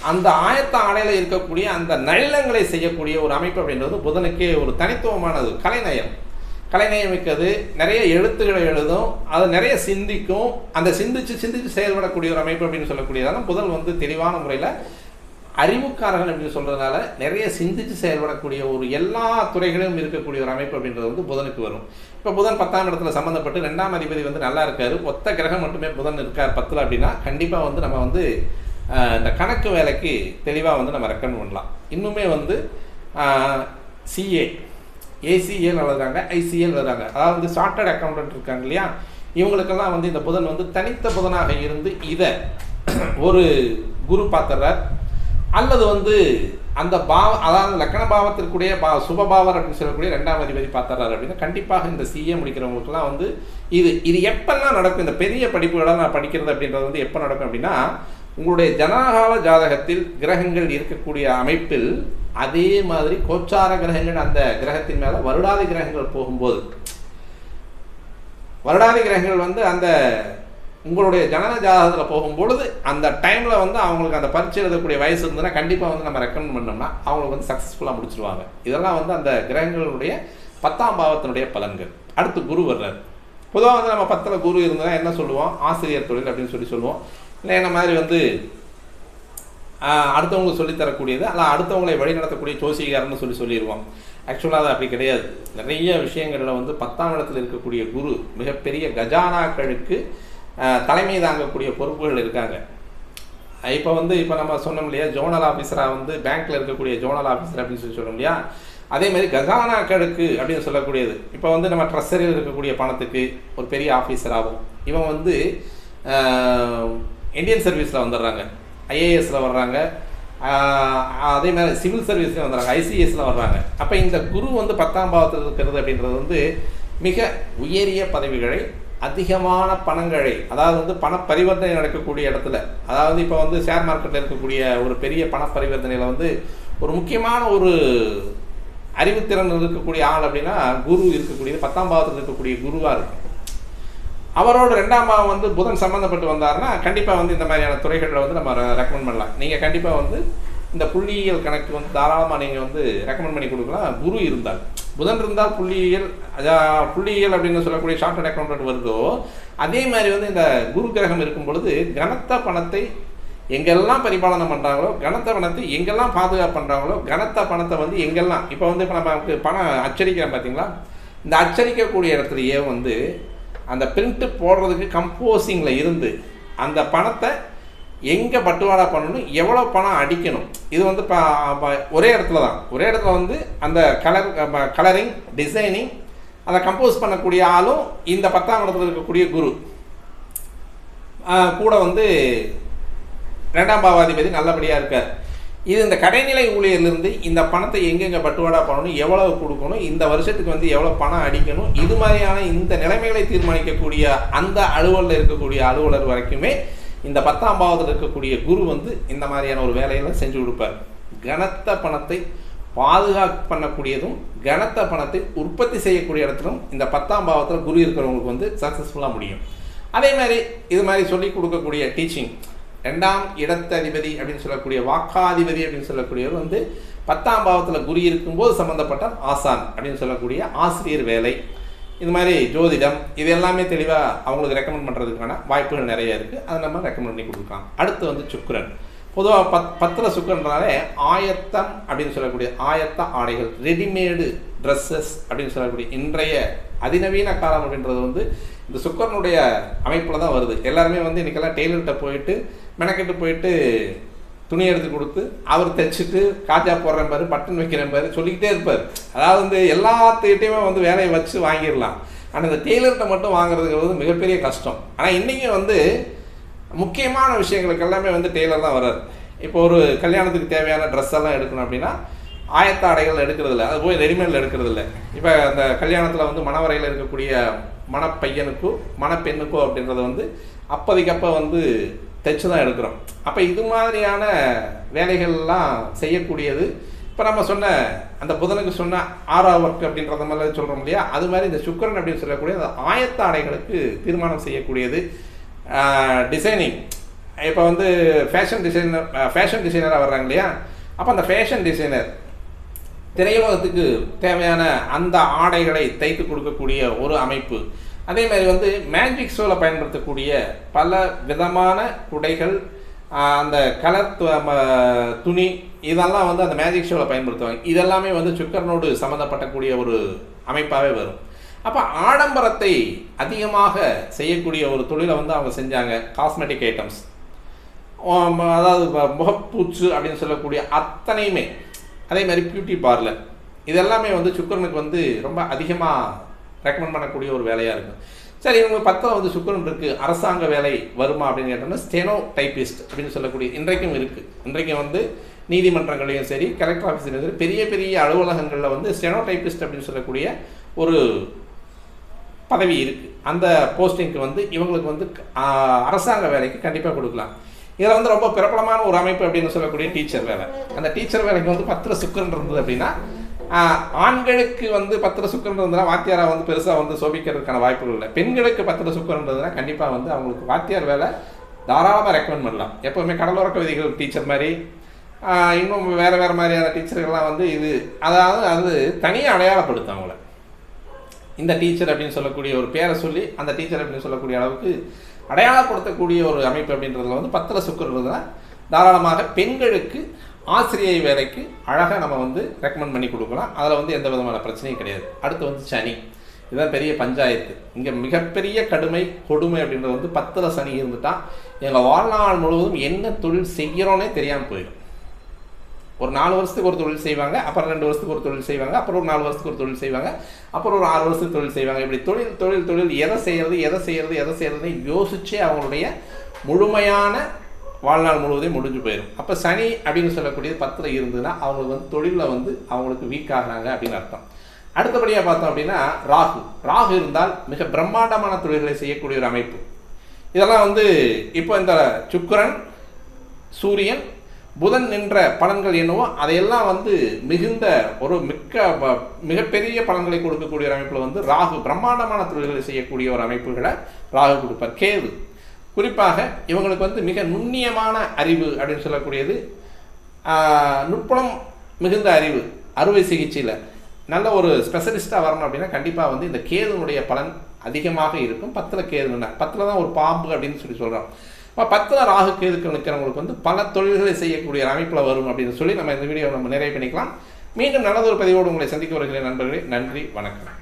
அந்த ஆயத்த ஆடையில் இருக்கக்கூடிய அந்த நளினங்களை செய்யக்கூடிய ஒரு அமைப்பு அப்படின்றது புதனுக்கே ஒரு தனித்துவமானது. கலைநயம் மிக்கது, நிறைய எழுத்துக்களை எழுதும், அது நிறைய சிந்திக்கும், அந்த சிந்திச்சு செயல்படக்கூடிய ஒரு அமைப்பு அப்படின்னு சொல்லக்கூடியதால புதன் வந்து தெளிவான முறையில் அறிவுக்காரர்கள் அப்படின்னு சொல்கிறதுனால நிறைய சிந்திச்சு செயல்படக்கூடிய ஒரு எல்லா துறைகளிலும் இருக்கக்கூடிய ஒரு அமைப்பு அப்படின்றது வந்து புதனுக்கு வரும். இப்போ புதன் 10ஆம் இடத்துல சம்மந்தப்பட்டு 2ஆம் அதிபதி வந்து நல்லா இருக்கார், ஒத்த கிரகம் மட்டுமே புதன் இருக்கார் 10ல் அப்படின்னா கண்டிப்பாக வந்து நம்ம வந்து இந்த கணக்கு வேலைக்கு தெளிவாக வந்து நம்ம ரெக்கமெண்ட் பண்ணலாம். இன்னுமே வந்து சிஏ, ஏசிஏன்னு எழுதுறாங்க, ஐசிஏன்னு எழுதுறாங்க, அதாவது வந்து சார்ட்டர்ட் அக்கௌண்டன்ட் இருக்காங்க இல்லையா, இவங்களுக்கெல்லாம் வந்து இந்த புதன் வந்து தனித்த புதனாக இருந்து இதை ஒரு குரு பார்த்துறார், அல்லது வந்து அந்த அதாவது லக்ன பாவத்திற்குரிய சுபபாவர் அப்படின்னு சொல்லக்கூடிய 2ஆம் அதிபதி பார்த்துறாரு அப்படின்னா கண்டிப்பாக இந்த சிஏ முடிக்கிறவங்களுக்குலாம் வந்து இது எப்பெல்லாம் நடக்கும், இந்த பெரிய படிப்புகளை நான் படிக்கிறது அப்படின்றது வந்து எப்போ நடக்கும் அப்படின்னா உங்களுடைய ஜனகால ஜாதகத்தில் கிரகங்கள் இருக்கக்கூடிய அமைப்பில் அதே மாதிரி கோச்சார கிரகங்கள் அந்த கிரகத்தின் மேலே வருடாதி கிரகங்கள் போகும்போது, வருடாதி கிரகங்கள் வந்து அந்த உங்களுடைய ஜனன ஜாதகத்தில் போகும்பொழுது அந்த டைமில் வந்து அவங்களுக்கு அந்த பரீட்சை எழுதக்கூடிய வயசு இருந்ததுன்னா கண்டிப்பாக வந்து நம்ம ரெக்கமெண்ட் பண்ணோம்னா அவங்களுக்கு வந்து சக்ஸஸ்ஃபுல்லாக முடிச்சிருவாங்க. இதெல்லாம் வந்து அந்த கிரகங்களுடைய 10ஆம் பாவத்தினுடைய பலன்கள். அடுத்து குரு வர்றார். பொதுவாக வந்து நம்ம 10ல் குரு இருந்ததுன்னா என்ன சொல்லுவோம், ஆசிரியர் தொழில் அப்படின்னு சொல்லுவோம். இல்லை என்ன மாதிரி வந்து அடுத்தவங்களுக்கு சொல்லித்தரக்கூடியது, அல்ல அடுத்தவங்களை வழிநடத்தக்கூடிய ஜோசிகாரன்னு சொல்லிடுவோம். ஆக்சுவலாக அது அப்படி கிடையாது. நிறைய விஷயங்களில் வந்து 10ஆம் இடத்தில் இருக்கக்கூடிய குரு மிகப்பெரிய கஜானாக்களுக்கு தலைமை தாங்கக்கூடிய பொறுப்புகள் இருக்காங்க. இப்போ நம்ம சொன்னோம் இல்லையா, ஜோனல் ஆஃபீஸராக வந்து பேங்க்கில் இருக்கக்கூடிய ஜோனல் ஆஃபீஸர் அப்படின்னு சொல்லணும் இல்லையா, அதே மாதிரி கஜானாக்களுக்கு அப்படின்னு சொல்லக்கூடியது. இப்போ வந்து நம்ம ட்ரெஸரியில் இருக்கக்கூடிய பணத்துக்கு ஒரு பெரிய ஆஃபீஸராகும். இவன் வந்து இந்தியன் சர்வீஸில் வந்துடுறாங்க, ஐஏஎஸில் வர்றாங்க, அதே மாதிரி சிவில் சர்வீஸ்லேயும் வந்துடுறாங்க, ஐசிஎஸில் வர்றாங்க. அப்போ இந்த குரு வந்து 10ஆம் பாவத்தில் இருக்கிறது அப்படின்றது வந்து மிக உயரிய பதவிகளை, அதிகமான பணங்களை, அதாவது வந்து பண பரிவர்த்தனை நடக்கக்கூடிய இடத்துல, அதாவது இப்போ வந்து ஷேர் மார்க்கெட்டில் இருக்கக்கூடிய ஒரு பெரிய பண பரிவர்த்தனையில் வந்து ஒரு முக்கியமான ஒரு அறிவுத்திறன் இருக்கக்கூடிய ஆள் அப்படின்னா குரு இருக்கக்கூடியது 10ஆம் பாவத்தில் இருக்கக்கூடிய குருவாக இருக்கும். அவரோட 2ஆம் பாவம் வந்து புதன் சம்மந்தப்பட்டு வந்தாருன்னா கண்டிப்பாக வந்து இந்த மாதிரியான துறைகளில் வந்து நம்ம ரெக்கமெண்ட் பண்ணலாம். நீங்கள் கண்டிப்பாக வந்து இந்த புள்ளியியல் கணக்கு வந்து தாராளமாக நீங்கள் வந்து ரெக்கமெண்ட் பண்ணி கொடுக்கலாம். குரு இருந்தால், புதன் இருந்தால் புள்ளியியல் அப்படின்னு சொல்லக்கூடிய சார்ட்டர்ட் அக்கௌண்டன்ட் வருதோ அதே மாதிரி வந்து இந்த குரு கிரகம் இருக்கும் பொழுது கனத்த பணத்தை எங்கெல்லாம் பரிபாலனம் பண்ணுறாங்களோ, கனத்த பணத்தை எங்கெல்லாம் பாதுகாப்பு பண்ணுறாங்களோ, கனத்த பணத்தை வந்து எங்கெல்லாம் இப்போ வந்து இப்போ நமக்கு பணம் அச்சடிக்கிறோம் பார்த்தீங்களா, இந்த அச்சடிக்கக்கூடிய இடத்துலையே வந்து அந்த பிரிண்ட்டு போடுறதுக்கு கம்போசிங்கில் இருந்து அந்த பணத்தை எங்கே பட்டுவாடா பண்ணணும், எவ்வளோ பணம் அடிக்கணும், இது வந்து ஒரே இடத்துல தான், ஒரே இடத்துல வந்து அந்த கலரிங் டிசைனிங் அதை கம்போஸ் பண்ணக்கூடிய ஆளும் இந்த 10ஆம் இடத்துல இருக்கக்கூடிய குரு கூட வந்து 2ஆம் பாவாதிபதி நல்லபடியாக இருக்கார். இது இந்த கடைநிலை ஊழியர்லேருந்து இந்த பணத்தை எங்கெங்கே பட்டுவாடா பண்ணணும், எவ்வளவு கொடுக்கணும், இந்த வருஷத்துக்கு வந்து எவ்வளோ பணம் அடிக்கணும், இது மாதிரியான இந்த நிலைமைகளை தீர்மானிக்கக்கூடிய அந்த அலுவலில் இருக்கக்கூடிய அலுவலர் வரைக்குமே இந்த 10ஆம் பாவத்தில் இருக்கக்கூடிய குரு வந்து இந்த மாதிரியான ஒரு வேலையெல்லாம் செஞ்சு கொடுப்பார். கனத்த பணத்தை பாதுகாப்பு பண்ணக்கூடியதும் கனத்த பணத்தை உற்பத்தி செய்யக்கூடிய இடத்துலும் இந்த 10ஆம் பாவத்தில் குரு இருக்கிறவங்களுக்கு வந்து சக்ஸஸ்ஃபுல்லாக முடியும். அதே மாதிரி இது மாதிரி சொல்லி கொடுக்கக்கூடிய டீச்சிங் 2ஆம் இடத்ததிபதி அப்படின்னு சொல்லக்கூடிய வாக்காதிபதி அப்படின்னு சொல்லக்கூடியவர் வந்து 10ஆம் பாவத்தில் குரு இருக்கும்போது சம்மந்தப்பட்ட ஆசான் அப்படின்னு சொல்லக்கூடிய ஆசிரியர் வேலை, இது மாதிரி ஜோதிடம், இது எல்லாமே தெளிவாக அவங்களுக்கு ரெக்கமெண்ட் பண்ணுறதுக்கான வாய்ப்புகள் நிறைய இருக்குது. அதை நம்ம ரெக்கமெண்ட் பண்ணி கொடுக்கலாம். அடுத்து வந்து சுக்கிரன். பொதுவாக 10ல் சுக்கிரன்றனாலே ஆயத்தம் அப்படின்னு சொல்லக்கூடிய ஆயத்த ஆடைகள், ரெடிமேடு ட்ரெஸ்ஸஸ் அப்படின்னு சொல்லக்கூடிய இன்றைய அதிநவீன காலம் அப்படின்றது வந்து இந்த சுக்கிரனுடைய அமைப்பில் தான் வருது. எல்லாருமே வந்து இன்றைக்கெல்லாம் டெய்லர்கிட்ட போயிட்டு மெனக்கெட்டு போயிட்டு துணி எடுத்து கொடுத்து அவர் தைச்சிட்டு காஜா போடுறேன் பாரு, பட்டன் வைக்கிறேன் பாரு சொல்லிக்கிட்டே இருப்பார். அதாவது வந்து எல்லாத்துக்கிட்டையுமே வந்து வேலையை வச்சு வாங்கிடலாம். ஆனால் இந்த டெய்லர்கிட்ட மட்டும் வாங்குறதுங்கிறது மிகப்பெரிய கஷ்டம். ஆனால் இன்றைக்கும் வந்து முக்கியமான விஷயங்களுக்கு எல்லாமே வந்து டெய்லர் தான் வர்றாரு. இப்போ ஒரு கல்யாணத்துக்கு தேவையான ட்ரெஸ் எல்லாம் எடுக்கணும் அப்படின்னா ஆயத்த ஆடைகள் எடுக்கிறதில்ல, அது போய் ரெடிமேடில் எடுக்கிறதில்ல. இப்போ அந்த கல்யாணத்தில் வந்து மணவரையில் இருக்கக்கூடிய மணப்பையனுக்கோ மணப்பெண்ணுக்கோ அப்படின்றத வந்து அப்போதைக்கப்போ வந்து தைச்சு தான் எடுக்கிறோம். அப்போ இது மாதிரியான வேலைகள்லாம் செய்யக்கூடியது இப்போ நம்ம சொன்ன அந்த புதனுக்கு சொன்ன 6ஆம் ஒர்க் அப்படின்றத மாதிரி சொல்கிறோம் இல்லையா, அது மாதிரி இந்த சுக்கிரன் அப்படின்னு சொல்லக்கூடிய அந்த ஆயத்த ஆடைகளுக்கு தீர்மானம் செய்யக்கூடியது. டிசைனிங், இப்போ வந்து ஃபேஷன் டிசைனராக வர்றாங்க இல்லையா, அப்போ அந்த ஃபேஷன் டிசைனர் திரையுலகத்துக்கு தேவையான அந்த ஆடைகளை தைத்து கொடுக்கக்கூடிய ஒரு அமைப்பு. அதே மாதிரி வந்து மேஜிக் ஷோவில் பயன்படுத்தக்கூடிய பல விதமான குடைகள், அந்த கலர் துணி, இதெல்லாம் வந்து அந்த மேஜிக் ஷோவில் பயன்படுத்துவாங்க. இதெல்லாமே வந்து சுக்கிரனோடு சம்மந்தப்பட்டக்கூடிய ஒரு அமைப்பாகவே வரும். அப்போ ஆடம்பரத்தை அதிகமாக செய்யக்கூடிய ஒரு தொழிலை வந்து அவங்க செஞ்சாங்க. காஸ்மெட்டிக் ஐட்டம்ஸ், அதாவது முகப்பூச்சு அப்படின்னு சொல்லக்கூடிய அத்தனையுமே, அதே மாதிரி பியூட்டி பார்லர், இதெல்லாமே வந்து சுக்கிரனுக்கு வந்து ரொம்ப அதிகமாக ரெக்கமெண்ட் பண்ணக்கூடிய ஒரு வேலையாக இருக்கும். சரி, இவங்க 10ல் வந்து சுக்கிரன் இருக்குது, அரசாங்க வேலை வருமா அப்படின்னு கேட்டோம்னா ஸ்டெனோ டைப்பிஸ்ட் அப்படின்னு சொல்லக்கூடிய இன்றைக்கும் இருக்குது. இன்றைக்கும் வந்து நீதிமன்றங்களையும் சரி, கலெக்டர் ஆஃபீஸ்லையும் சரி, பெரிய பெரிய அலுவலகங்களில் வந்து ஸ்டெனோ டைப்பிஸ்ட் அப்படின்னு சொல்லக்கூடிய ஒரு பதவி இருக்குது. அந்த போஸ்டிங்க்கு வந்து இவங்களுக்கு வந்து அரசாங்க வேலைக்கு கண்டிப்பாக கொடுக்கலாம். இதில் வந்து ரொம்ப பிரபலமான ஒரு அமைப்பு அப்படின்னு சொல்லக்கூடிய டீச்சர் வேலை. அந்த டீச்சர் வேலைக்கு வந்து 10ல் சுக்கிரன் இருந்தது அப்படின்னா, ஆண்களுக்கு வந்து 10ல் சுக்கிரன் இருந்ததுன்னா வாத்தியாராக வந்து பெருசாக வந்து சோபிக்கிறதுக்கான வாய்ப்புகள் இல்லை. பெண்களுக்கு 10ல் சுக்கிரன் இருந்ததுன்னா கண்டிப்பாக வந்து அவங்களுக்கு வாத்தியார் வேலை தாராளமாக ரெக்கமெண்ட் பண்ணலாம். எப்போவுமே கடலோர கவிதைகள் டீச்சர் மாதிரி, இன்னும் வேறு வேறு மாதிரியான டீச்சர்கள்லாம் வந்து இது அதாவது அது தனியாக அடையாளப்படுத்தும் அவங்கள. இந்த டீச்சர் அப்படின்னு சொல்லக்கூடிய ஒரு பேரை சொல்லி அந்த டீச்சர் அப்படின்னு சொல்லக்கூடிய அளவுக்கு அடையாளப்படுத்தக்கூடிய ஒரு அமைப்பு அப்படின்றதுல வந்து 10ல் சுக்கிரன் இருந்தால் தாராளமாக பெண்களுக்கு ஆசிரியை வேலைக்கு அழகாக நம்ம வந்து ரெக்கமெண்ட் பண்ணி கொடுக்கலாம். அதில் வந்து எந்த விதமான பிரச்சனையும் கிடையாது. அடுத்து வந்து சனி, இதுதான் பெரிய பஞ்சாயத்து. இங்கே மிகப்பெரிய கடுமை கொடுமை அப்படின்றது வந்து 10ல் சனி இருந்துட்டால் எங்கள் வாழ்நாள் முழுவதும் என்ன தொழில் செய்கிறோன்னே தெரியாமல் போயிடும். ஒரு 4 வருஷத்துக்கு ஒரு தொழில் செய்வாங்க, அப்புறம் 2 வருஷத்துக்கு ஒரு தொழில் செய்வாங்க, அப்புறம் ஒரு 4 வருஷத்துக்கு ஒரு தொழில் செய்வாங்க, அப்புறம் ஒரு 6 வருஷத்துக்கு தொழில் செய்வாங்க. இப்படி தொழில் எதை செய்யறதுன்னு யோசிச்சே அவங்களுடைய முழுமையான வாழ்நாள் முழுவதும் முடிஞ்சு போயிடும். அப்போ சனி அப்படின்னு சொல்லக்கூடியது 10ல் இருந்ததுன்னா அவங்களுக்கு வந்து தொழிலில் வந்து அவங்களுக்கு வீக் ஆகிறாங்க அப்படின்னு அர்த்தம். அடுத்தபடியாக பார்த்தோம் அப்படின்னா ராகு இருந்தால் மிக பிரம்மாண்டமான தொழில்களை செய்யக்கூடிய ஒரு அமைப்பு. இதெல்லாம் வந்து இப்போ இந்த சுக்கிரன், சூரியன், புதன் நின்ற பலன்கள் என்னவோ அதையெல்லாம் வந்து மிகுந்த ஒரு மிகப்பெரிய பலன்களை கொடுக்கக்கூடிய ஒரு அமைப்பில் வந்து ராகு பிரம்மாண்டமான தொழில்களை செய்யக்கூடிய ஒரு அமைப்புகளை ராகு கொடுப்பார். கேது குறிப்பாக இவங்களுக்கு வந்து மிக நுண்ணியமான அறிவு அப்படின்னு சொல்லக்கூடியது, நுட்பம் மிகுந்த அறிவு, அறுவை சிகிச்சையில் நல்ல ஒரு ஸ்பெஷலிஸ்ட்டாக வரணும் அப்படின்னா கண்டிப்பாக வந்து இந்த கேதுனுடைய பலன் அதிகமாக இருக்கும். 10ல் கேதுன்னா 10ல் தான் ஒரு பாம்பு அப்படின்னு சொல்கிறோம். இப்போ 10ல் ராகு கேதுக்கள் நிற்கிறவங்களுக்கு வந்து பல தொழில்களை செய்யக்கூடிய அமைப்பில் வரும் அப்படின்னு சொல்லி நம்ம இந்த வீடியோவை நம்ம நிறைவு பண்ணிக்கலாம். மீண்டும் நல்லதொரு பதிவோடு உங்களை சந்திக்க வருகிறேன் நண்பர்களே. நன்றி, வணக்கம்.